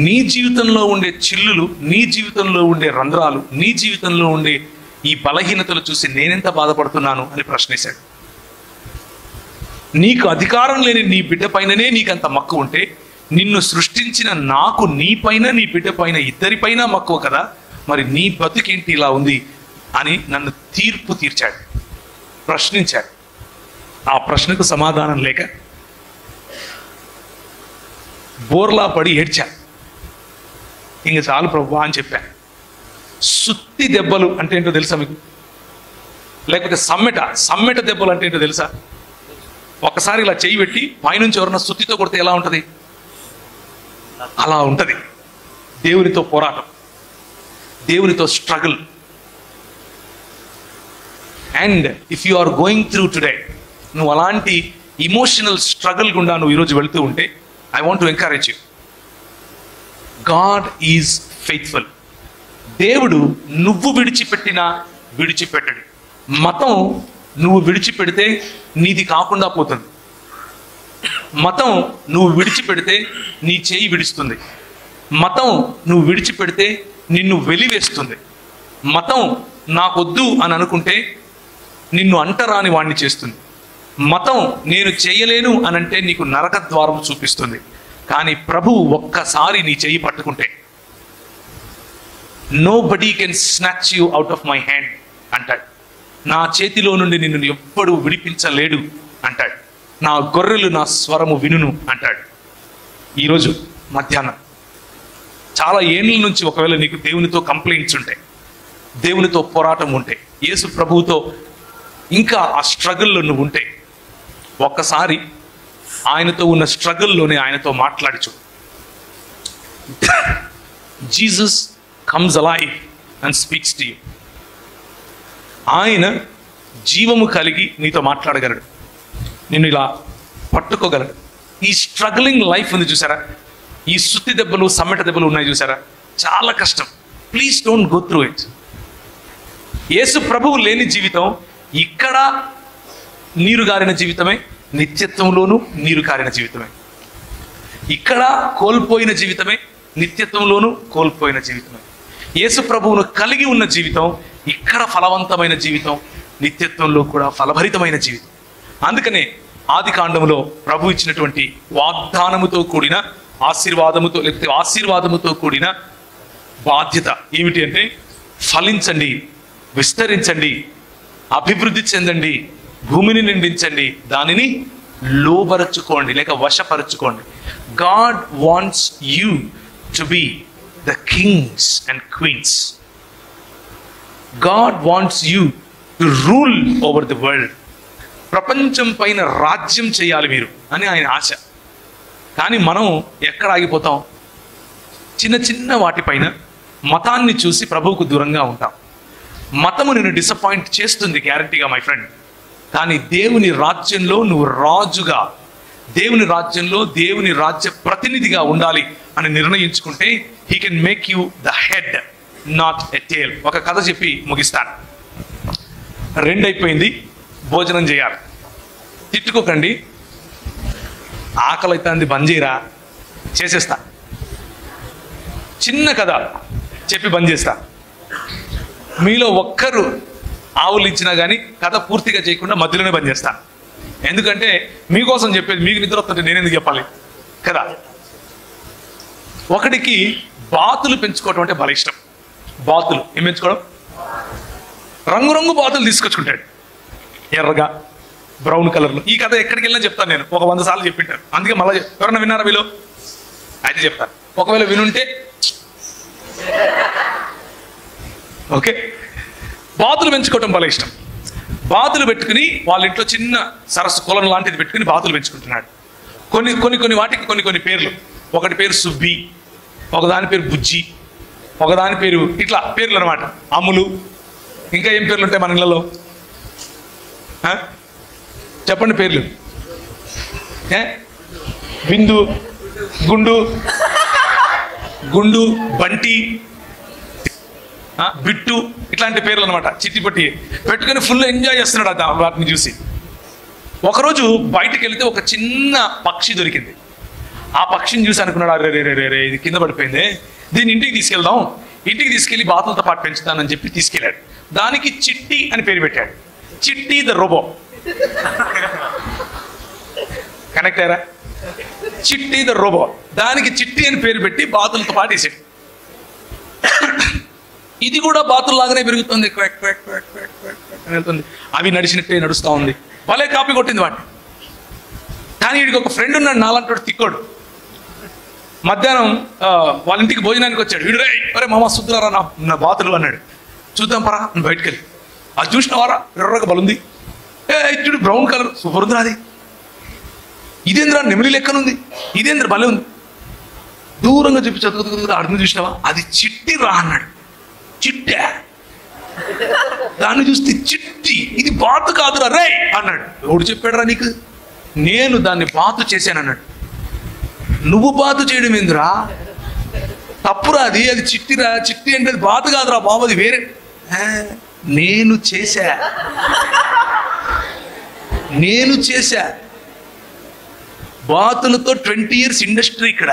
నీ జీవితంలో ఉండే చిల్లులు, నీ జీవితంలో ఉండే రంధ్రాలు, నీ జీవితంలో ఉండే ఈ బలహీనతలు చూసి నేనెంత బాధపడుతున్నాను అని ప్రశ్నించాడు. నీకు అధికారం లేని నీ బిడ్డ పైననే నీకంత మక్కువ ఉంటే, నిన్ను సృష్టించిన నాకు నీ పైన నీ బిడ్డ పైన ఇద్దరిపైన మక్కువ కదా, మరి నీ బతుకేంటి ఇలా ఉంది అని నన్ను తీర్పు తీర్చాడు, ప్రశ్నించాడు. ఆ ప్రశ్నకు సమాధానం లేక బోర్లా పడి ఏడ్చాను. ఇంక చాలు ప్రభు అని చెప్పాను. సుత్తి దెబ్బలు అంటే ఏంటో తెలుసా మీకు? లేకపోతే సమ్మెట దెబ్బలు అంటే ఏంటో తెలుసా? ఒకసారి ఇలా చేయి పెట్టి పైనుంచి ఎవరన్నా సుత్తితో కొడితే ఎలా ఉంటుంది? అలా ఉంటుంది దేవునితో పోరాటం, దేవునితో struggle. And if you are going through today, నువ్వు అలాంటి ఇమోషనల్ స్ట్రగుల్ గుండా నువ్వు ఈరోజు వెళుతూ ఉంటే, I want to encourage you. God is faithful. దేవుడు నువ్వు విడిచిపెట్టినా విడిచిపెట్టడు. మతం నువ్వు విడిచిపెడితే నీది కాకుండా పోతుంది. మతం నువ్వు విడిచిపెడితే నీ చేయి విడుస్తుంది. మతం నువ్వు విడిచిపెడితే నిన్ను వెలివేస్తుంది. మతం నాకొద్దు అని అనుకుంటే నిన్ను అంటరాని వాణ్ణి చేస్తుంది. మతం నేను చేయలేను అనంటే నీకు నరక ద్వారం చూపిస్తుంది. కానీ ప్రభువు ఒక్కసారి నీ చెయ్యి పట్టుకుంటే, nobody can snatch you out of my hand అంటాడు. నా చేతిలో నుండి నిన్ను ఎవ్వడు విడిపించలేడు అంటాడు. నా గొర్రెలు నా స్వరము వినును అంటాడు. ఈరోజు మధ్యాహ్నం చాలా ఏళ్ళ నుంచి ఒకవేళ నీకు దేవునితో కంప్లైంట్స్ ఉంటాయి, దేవునితో పోరాటం ఉంటే, యేసు ప్రభువుతో ఇంకా ఆ స్ట్రగుల్లో నువ్వు ఉంటే, ఒక్కసారి ఆయనతో ఉన్న స్ట్రగుల్లోనే ఆయనతో మాట్లాడి చూడు. Jesus comes alive and speaks to you. ఆయన జీవము కలిగి నీతో మాట్లాడగలడు, నిన్ను ఇలా పట్టుకోగలడు. ఈ స్ట్రగ్లింగ్ లైఫ్ ఉంది చూసారా, ఈ సుత్తి దెబ్బలు సమ్మెట దెబ్బలు ఉన్నాయి చూసారా, చాలా కష్టం. Please don't go through it. Yesu ప్రభువు లేని జీవితం ఇక్కడ నీరు గారిన జీవితమే, నిత్యత్వంలోనూ నీరు కారిన జీవితమే. ఇక్కడ కోల్పోయిన జీవితమే, నిత్యత్వంలోనూ కోల్పోయిన జీవితమే. యేసు ప్రభువును కలిగి ఉన్న జీవితం ఇక్కడ ఫలవంతమైన జీవితం, నిత్యత్వంలో కూడా ఫలభరితమైన జీవితం. అందుకనే ఆది కాండములో ప్రభు ఇచ్చినటువంటి వాగ్దానముతో కూడిన ఆశీర్వాదముతో, లేకపోతే ఆశీర్వాదముతో కూడిన బాధ్యత ఏమిటి అంటే, ఫలించండి, విస్తరించండి, అభివృద్ధి చెందండి, భూమిని నిండించండి, దానిని లోబరచుకోండి లేక వశపరచుకోండి. God wants you to be the kings and queens. God wants you to rule over the world. ప్రపంచం పైన రాజ్యం చేయాలి మీరు అని ఆయన ఆశ. కానీ మనం ఎక్కడ ఆగిపోతాం? చిన్న చిన్న వాటిపైన మతాన్ని చూసి ప్రభువుకు దూరంగా ఉంటాం. మతము నిన్ను డిసప్పాయింట్ చేస్తుంది గ్యారంటీగా మై ఫ్రెండ్. కానీ దేవుని రాజ్యంలో నువ్వు రాజుగా, దేవుని రాజ్యంలో దేవుని రాజ్య ప్రతినిధిగా ఉండాలి అని నిర్ణయించుకుంటే he can make you the head, not a tail. ఒక కథ చెప్పి ముగిస్తాను. 2 అయిపోయింది, భోజనం చేయాలి. తిట్టుకోకండి, ఆకలి అవుతుంది, బంద్ చేయరా, చేసేస్తా. చిన్న కథ చెప్పి బంద్ చేస్తా. మీలో ఒక్కరు ఆవులు ఇచ్చినా కానీ కథ పూర్తిగా చేయకుండా మధ్యలోనే బంద్ చేస్తా. ఎందుకంటే మీకోసం చెప్పేది, మీకు నిద్ర వస్తుంటే నేను ఎందుకు చెప్పాలి కదా. ఒకడికి బాతులు పెంచుకోవడం అంటే భలే ఇష్టం. బాతులు ఏం పెంచుకోవడం? రంగురంగు బాతులు తీసుకొచ్చుకుంటాడు, ఎర్రగా, బ్రౌన్ కలర్లో. ఈ కథ ఎక్కడికి వెళ్ళినా చెప్తాను నేను, ఒక 100 సార్లు చెప్పింటాను. అందుకే మళ్ళీ ఎవరన్నా విన్నారా వీళ్ళు? అయితే చెప్తాను. ఒకవేళ వినుంటే ఓకే. బాతులు పెంచుకోవటం భలే ఇష్టం. బాతులు పెట్టుకుని వాళ్ళ ఇంట్లో చిన్న సరస్సు కొలం లాంటిది పెట్టుకుని బాతులు పెంచుకుంటున్నాడు. కొన్ని వాటికి కొన్ని పేర్లు. ఒకటి పేరు సుబ్బి, ఒకదాని పేరు బుజ్జి, ఒకదాని పేరు ఇట్లా పేర్లు అనమాట. అమ్ములు, ఇంకా ఏం పేర్లు ఉంటాయి మన ఇళ్ళలో? చెప్పండి పేర్లు. బిందు, గుండు, బంటి, బిట్టు, ఇట్లాంటి పేర్లు అనమాట. చిట్టిపట్టి పెట్టుకుని ఫుల్ ఎంజాయ్ చేస్తున్నాడు వాటిని చూసి. ఒకరోజు బయటకు వెళితే ఒక చిన్న పక్షి దొరికింది. ఆ పక్షిని చూసి అనుకున్నాడు, అరే ఇది కింద పడిపోయింది, దీన్ని ఇంటికి తీసుకెళ్దాం, ఇంటికి తీసుకెళ్లి బాతులతో పాటు పెంచుతానని చెప్పి తీసుకెళ్ళాడు. దానికి చిట్టి అని పేరు పెట్టాడు. చిట్టి ద రోబో. కనెక్ట్ అయ్యారా? చిట్టి ద రోబో. దానికి చిట్టి అని పేరు పెట్టి బాతులతో పాటు వేసాడు. ఇది కూడా బాతుల్లాగానే పెరుగుతుంది, వెళ్తుంది. అవి నడిచినట్టే నడుస్తూ ఉంది. భలే కాపీ కొట్టింది వాడిని. కానీ వీడికి ఒక ఫ్రెండ్ ఉన్నాడు, నాలంటి తిక్కోడు. మధ్యాహ్నం వాళ్ళ ఇంటికి భోజనానికి వచ్చాడు. వీడు, అరే మామ సుద్దురారా నా బాతులు అన్నాడు. చూద్దాం పరా అని బయటకు వెళ్ళి, అది చూసినవారా ఎర్రగా బలుంది, చూడు బ్రౌన్ కలర్, సూపర్ ఉందిరా అది. ఇదేంద్రా నెమిలి లెక్కనుంది, ఇదేంద్ర భలే ఉంది. దూరంగా చెప్పి చదువుతుంది, అడుగు చూసినావా, అది చిట్టి రా అన్నాడు. చిట్టా? దాన్ని చూస్తే చిట్టి, ఇది బాతు కాదురా రే అన్నాడు. ఎవడు చెప్పాడురా నీకు? నేను దాన్ని బాతు చేశాను అన్నాడు. నువ్వు బాతు చేయడం ఏందిరా, తప్పురా, అది చిట్టిరా. చిట్టి అంటే అది బాతు కాదురా బాబు, అది వేరే. నేను చేశా బాతులతో 20 years ఇండస్ట్రీ ఇక్కడ.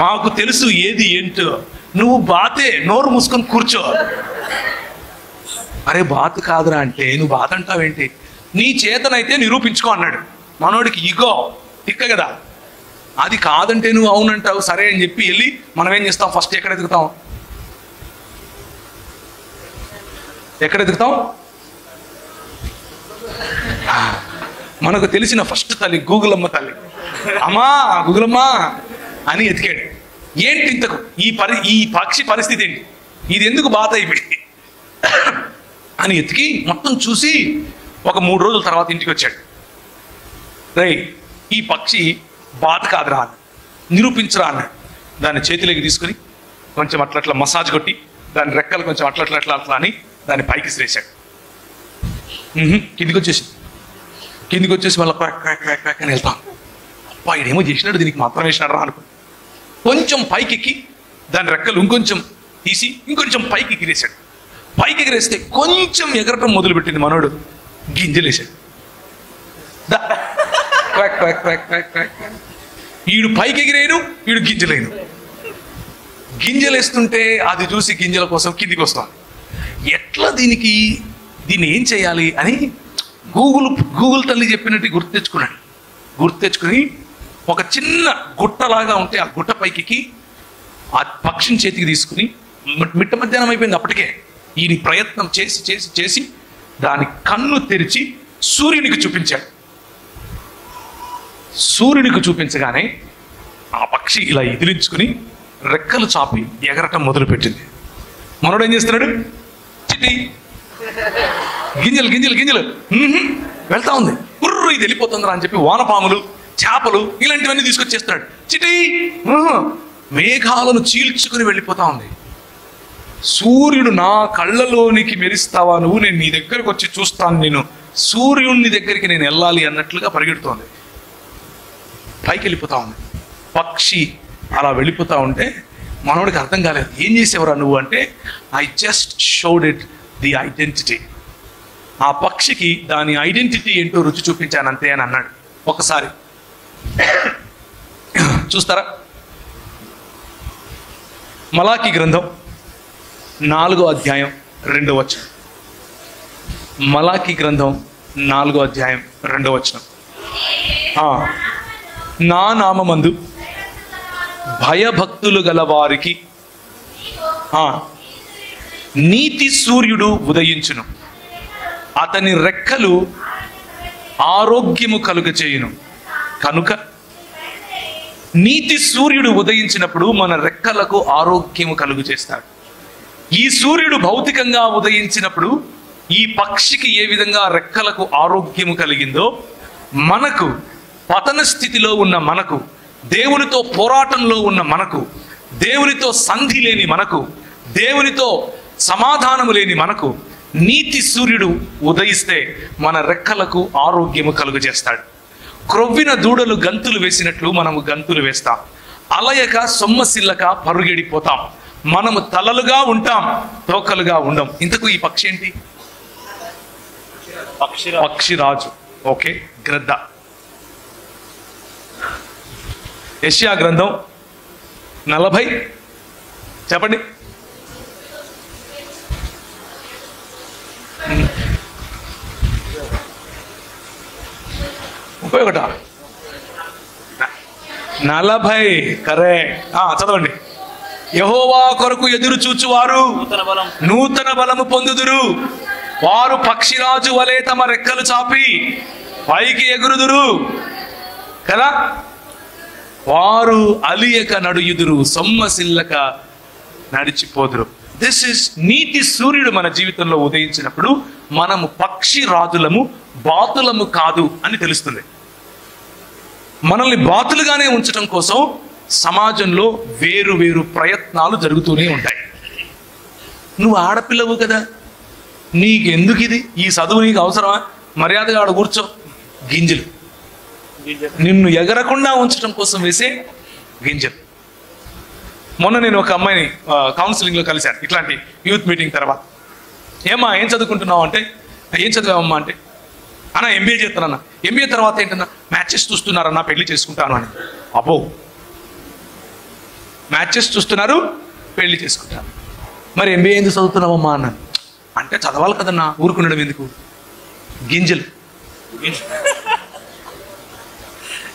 మాకు తెలుసు ఏది ఏంటో. నువ్వు బాతే, నోరు మూసుకొని కూర్చో. అరే బాతు కాదురా అంటే నువ్వు బాత్ అంటావేంటి? నీ చేతనైతే నిరూపించుకో అన్నాడు. మనోడికి ఈగో తిక్క కదా. అది కాదంటే నువ్వు అవునంటావు, సరే అని చెప్పి వెళ్ళి మనం ఏం చేస్తాం? ఫస్ట్ ఎక్కడ ఎదుగుతాం? మనకు తెలిసిన ఫస్ట్ తల్లి గూగులమ్మ తల్లి. అమ్మా గూగులమ్మ అని ఎతికాడు. ఏంటి ఇంతకు ఈ పక్షి పరిస్థితి ఏంటి, ఇది ఎందుకు బాధ అయిపోయింది అని ఎతికి మొత్తం చూసి ఒక 3 రోజుల తర్వాత ఇంటికి వచ్చాడు. ఈ పక్షి బాధ కాదురా అని నిరూపించరా అన్నాడు. దాన్ని చేతిలోకి తీసుకుని కొంచెం అట్లా మసాజ్ కొట్టి దాని రెక్కలు కొంచెం అట్లా అని దాన్ని పైకి శ్రేశాడు. కిందికి వచ్చేసి మళ్ళీ క్వాక్ అని వెళ్తాం. అబ్బా ఇడేమో చేసినాడు, దీనికి మాత్రం వేసినాడు రా అనుకో. కొంచెం పైకి ఎక్కి దాని రెక్కలు ఇంకొంచెం తీసి ఇంకొంచెం పైకి ఎగిరేశాడు. పైకి ఎగిరేస్తే కొంచెం ఎగరటం మొదలుపెట్టింది. మనోడు గింజలేశాడు. ఈడు పైకి ఎగిరేను, ఈడు గింజలేను. గింజలు వేస్తుంటే అది చూసి గింజల కోసం కిందికి వస్తాం. ఎట్లా దీన్ని ఏం చేయాలి అని గూగుల్ తల్లి చెప్పినట్టు గుర్తు తెచ్చుకుని ఒక చిన్న గుట్టలాగా ఉంటే ఆ గుట్ట పైకి ఆ పక్షిని చేతికి తీసుకుని మిట్ట మధ్యాహ్నం అయిపోయింది అప్పటికే. ఈయన ప్రయత్నం చేసి చేసి చేసి దాని కన్ను తెరిచి సూర్యునికి చూపించాడు. సూర్యునికి చూపించగానే ఆ పక్షి ఇలా ఎదిరించుకుని రెక్కలు చాపి ఎగరటం మొదలుపెట్టింది. మనోడు ఏం చేస్తున్నాడు? చిట్టి గింజలు గింజలు గింజలు వెళ్తా ఉంది. కుర్రు ఇది వెళ్ళిపోతుందిరా అని చెప్పి వానపాములు, చేపలు ఇలాంటివన్నీ తీసుకొచ్చేస్తున్నాడు. చిట్టి మేఘాలను చీల్చుకుని వెళ్ళిపోతా ఉంది. సూర్యుడు నా కళ్ళలోనికి మెరిస్తావా నువ్వు, నేను నీ దగ్గరకు వచ్చి చూస్తాను, నేను సూర్యుడిని దగ్గరికి నేను వెళ్ళాలి అన్నట్లుగా పరిగెడుతోంది. పైకి వెళ్ళిపోతా ఉంది. పక్షి అలా వెళ్ళిపోతా ఉంటే మనోడికి అర్థం కాలేదు. ఏం చేసేవరా నువ్వు అంటే, I just showed it the identity. ఆ పక్షికి దాని ఐడెంటిటీ ఏంటో రుచి చూపించాను అంతే అని అన్నాడు. ఒకసారి చూస్తారా? మలాకి గ్రంథం 4వ అధ్యాయం 2వ వచనం. మలాకి గ్రంథం 4వ అధ్యాయం 2వ వచనం. నా నామమందు భయభక్తులు గల వారికి నీతి సూర్యుడు ఉదయించును, అతని రెక్కలు ఆరోగ్యము కలుగచేయును. కనుక నీతి సూర్యుడు ఉదయించినప్పుడు మన రెక్కలకు ఆరోగ్యము కలుగు చేస్తాడు. ఈ సూర్యుడు భౌతికంగా ఉదయించినప్పుడు ఈ పక్షికి ఏ విధంగా రెక్కలకు ఆరోగ్యము కలిగిందో, మనకు పతన స్థితిలో ఉన్న మనకు, దేవునితో పోరాటంలో ఉన్న మనకు, దేవునితో సంధి లేని మనకు, దేవునితో సమాధానము లేని మనకు నీతి సూర్యుడు ఉదయిస్తే మన రెక్కలకు ఆరోగ్యము కలుగు చేస్తాడు. క్రొవ్విన దూడలు గంతులు వేసినట్లు మనము గంతులు వేస్తాం. అలయక సొమ్మసిల్లక పరుగెడిపోతాం. మనము తలలుగా ఉంటాం, తోకలుగా ఉండం. ఇంతకు ఈ పక్షి ఏంటి? పక్షిరాజు. ఓకే, గ్రద్ద. యెషయా గ్రంథం 40 చెప్పండి. 31 40 కరెక్ట్. చదవండి. యెహోవా కొరకు ఎదురు చూచువారు నూతన బలము పొందుదురు, వారు పక్షిరాజు వలె తమ రెక్కలు చాపి పైకి ఎగురుదురు కదా, వారు అలియక నడుయుదురు, సొమ్మసిల్లక నడిచిపోదురు. దిస్ ఇస్ నీతి సూర్యుడు మన జీవితంలో ఉదయించినప్పుడు మనము పక్షి రాజులము, బాతులము కాదు అని తెలుస్తుంది. మనల్ని బాతులుగానే ఉంచడం కోసం సమాజంలో వేరు వేరు ప్రయత్నాలు జరుగుతూనే ఉంటాయి. నువ్వు ఆడపిల్లవు కదా, నీకెందుకు ఇది, ఈ చదువు నీకు అవసరమా, మర్యాదగా ఆడ కూర్చో. గింజలు నిన్ను ఎగరకుండా ఉంచడం కోసం వేసే గింజలు. మొన్న నేను ఒక అమ్మాయిని కౌన్సిలింగ్లో కలిశాను, ఇట్లాంటి యూత్ మీటింగ్ తర్వాత. ఏమ్మా ఏం చదువుకుంటున్నావు అంటే, ఏం చదివామమ్మా అంటే, అన్న ఎంబీఏ చేస్తానన్నా. ఎంబీఏ తర్వాత ఏంటన్నా, మ్యాచెస్ చూస్తున్నారన్నా, పెళ్లి చేసుకుంటాను అని. అబ్బో, మ్యాచెస్ చూస్తున్నారు, పెళ్లి చేసుకుంటాను. మరి ఎంబీఏ ఎందుకు చదువుతున్నావమ్మా అన్నాను. అంటే చదవాలి కదన్నా, ఊరుకుండడం ఎందుకు. గింజలు,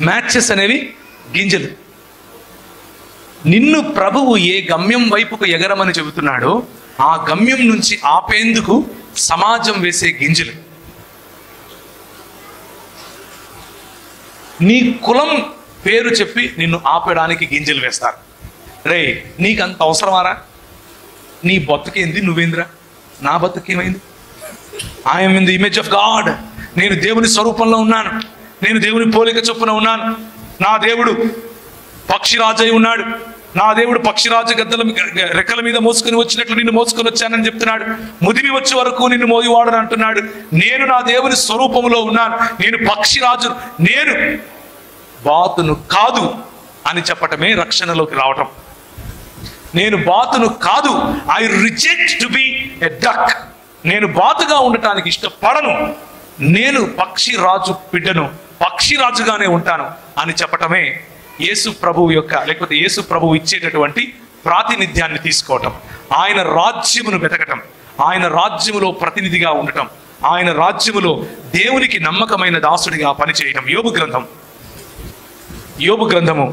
మ్యాచెస్ అనేవి గింజలు. నిన్ను ప్రభువు ఏ గమ్యం వైపుకు ఎగరమని చెబుతున్నాడో ఆ గమ్యం నుంచి ఆపేందుకు సమాజం వేసే గింజలు. నీ కులం పేరు చెప్పి నిన్ను ఆపడానికి గింజలు వేస్తారు. రే, నీకంత అవసరమారా, నీ బతుకేంది, నువ్వేందిరా, నా బతుకేమైంది. I'm in the image of God. నేను దేవుని స్వరూపంలో ఉన్నాను, నేను దేవుని పోలిక చొప్పున ఉన్నాను. నా దేవుడు పక్షిరాజై ఉన్నాడు. నా దేవుడు పక్షిరాజు గద్దల రెక్కల మీద మోసుకొని వచ్చినట్లు నిన్ను మోసుకొని వచ్చానని చెప్తున్నాడు. ముదిమి వచ్చే వరకు నిన్ను మోయువాడని అంటున్నాడు. నేను నా దేవుని స్వరూపంలో ఉన్నాను, నేను పక్షిరాజు, నేను బాతును కాదు అని చెప్పటమే రక్షణలోకి రావటం. నేను బాతును కాదు, I reject to be a duck. నేను బాతుగా ఉండటానికి ఇష్టపడను, నేను పక్షిరాజు బిడ్డను, పక్షిరాజుగానే ఉంటాను అని చెప్పటమే యేసు ప్రభువు యొక్క, లేకపోతే యేసు ప్రభువు ఇచ్చేటటువంటి ప్రాతినిధ్యాన్ని తీసుకోవటం, ఆయన రాజ్యమును వెతకటం, ఆయన రాజ్యములో ప్రతినిధిగా ఉండటం, ఆయన రాజ్యములో దేవునికి నమ్మకమైన దాసుడిగా పనిచేయటం. యోబు గ్రంథము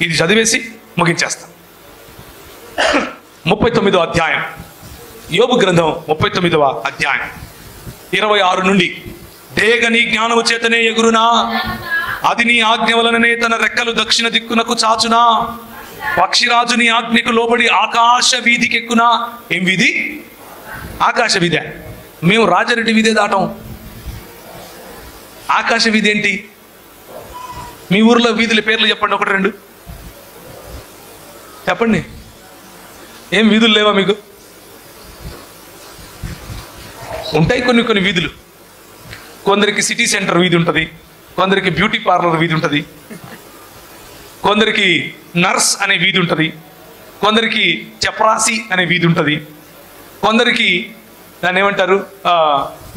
ఇది చదివేసి ముగించేస్తాం. 39వ అధ్యాయం, యోబు గ్రంథం 39వ అధ్యాయం 26 నుండి. దేగ నీ జ్ఞానము చేతనే ఎగురునా, అది నీ ఆజ్ఞ వలననే తన రెక్కలు దక్షిణ దిక్కునకు చాచునా. పక్షిరాజు నీ ఆజ్ఞకు లోబడి ఆకాశ వీధికి ఎక్కునా. ఏం వీధి? ఆకాశ వీధి. మేము రాజారెడ్డి వీధే దాటం. ఆకాశ వీధి ఏంటి? మీ ఊర్లో వీధుల పేర్లు చెప్పండి, 1-2 చెప్పండి. ఏం వీధులు లేవా మీకు? ఉంటాయి కొన్ని వీధులు. కొందరికి సిటీ సెంటర్ వీధి ఉంటుంది, కొందరికి బ్యూటీ పార్లర్ వీధి ఉంటుంది, కొందరికి నర్స్ అనే వీధి ఉంటుంది, కొందరికి చపరాసి అనే వీధి ఉంటుంది, కొందరికి దాన్ని ఏమంటారు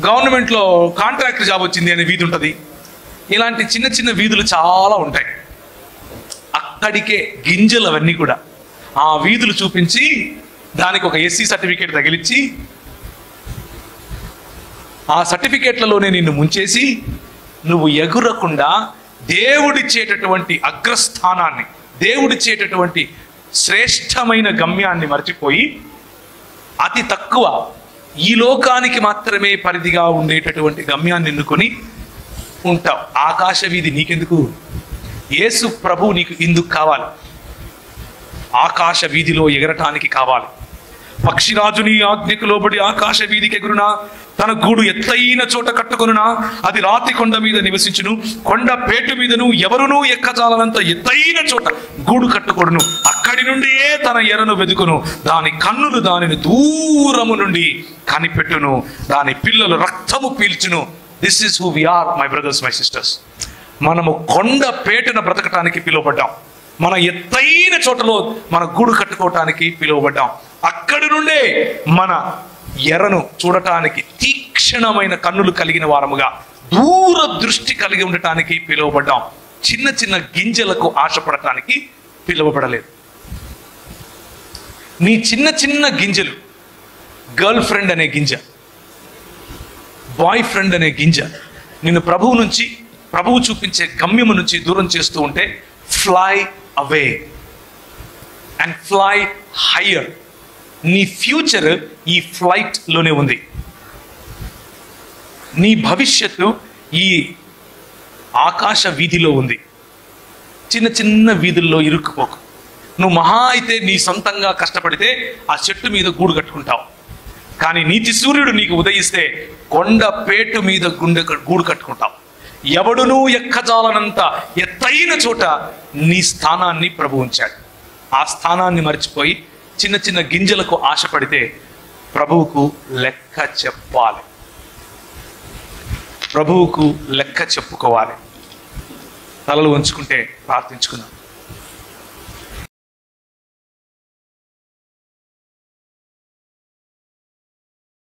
గవర్నమెంట్లో కాంట్రాక్టర్ జాబ్ వచ్చింది అనే వీధి ఉంటుంది. ఇలాంటి చిన్న చిన్న వీధులు చాలా ఉంటాయి. అక్కడికే గింజలు అవన్నీ కూడా ఆ వీధులు చూపించి దానికి ఒక ఎస్సీ సర్టిఫికేట్ తగిలించి ఆ సర్టిఫికేట్లలోనే నిన్ను ముంచేసి నువ్వు ఎగురకుండా దేవుడిచ్చేటటువంటి అగ్రస్థానాన్ని, దేవుడిచ్చేటటువంటి శ్రేష్టమైన గమ్యాన్ని మర్చిపోయి అతి తక్కువ ఈ లోకానికి మాత్రమే పరిధిగా ఉండేటటువంటి గమ్యాన్ని ఎన్నుకొని ఉంటావు. ఆకాశ వీధి నీకెందుకు? యేసు ప్రభు నీకు ఇందుకు కావాలి. ఆకాశ వీధిలో ఎగరటానికి కావాలి. పక్షిరాజుని ఆజ్ఞకు లోబడి ఆకాశ వీధికి ఎగురునా, తన గూడు ఎత్తైన చోట కట్టుకొనునా. అది రాతి కొండ మీద నివసించును, కొండ పేటు మీదను ఎవరునూ ఎక్కజాలనంత ఎత్తైన చోట గూడు కట్టుకొడును. అక్కడి నుండియే తన ఎరను వెదుకును. దాని కన్నులు దానిని దూరము నుండి కనిపెట్టును. దాని పిల్లలు రక్తము పీల్చును. This is who we are, my brothers, my sisters. మనము కొండ పేటున బ్రతకటానికి పిలువబడ్డాం. మన ఎత్తైన చోటలో మన గూడు కట్టుకోవటానికి పిలువబడ్డాం. అక్కడి నుండే మన ఎర్రను చూడటానికి తీక్షణమైన కన్నులు కలిగిన వారముగా, దూర దృష్టి కలిగి ఉండటానికి పిలువబడ్డాం. చిన్న చిన్న గింజలకు ఆశపడటానికి పిలువబడలేదు. నీ చిన్న చిన్న గింజలు, గర్ల్ ఫ్రెండ్ అనే గింజ, బాయ్ ఫ్రెండ్ అనే గింజ నిన్ను ప్రభువు చూపించే గమ్యము నుంచి దూరం చేస్తూ ఉంటే, fly away and fly higher. నీ ఫ్యూచర్ ఈ ఫ్లైట్ లోనే ఉంది. నీ భవిష్యత్తు ఈ ఆకాశ వీధిలో ఉంది. చిన్న చిన్న వీధుల్లో ఇరుక్కుపోకు. నువ్వు మహా అయితే నీ సొంతంగా కష్టపడితే ఆ చెట్టు మీద గూడు కట్టుకుంటావు. కానీ నీతి సూర్యుడు నీకు ఉదయిస్తే కొండ పేటు మీద గూడు కట్టుకుంటావు. ఎవడునూ ఎక్కజాలనంత ఎత్తైన చోట నీ స్థానాన్ని ప్రభు ఉంచాడు. ఆ స్థానాన్ని మర్చిపోయి చిన్న చిన్న గింజలకు ఆశపడితే ప్రభువుకు లెక్క చెప్పాలి. ప్రభువుకు లెక్క చెప్పుకోవాలి. తలలు వంచుకుంటే ప్రార్థించుకుందాం.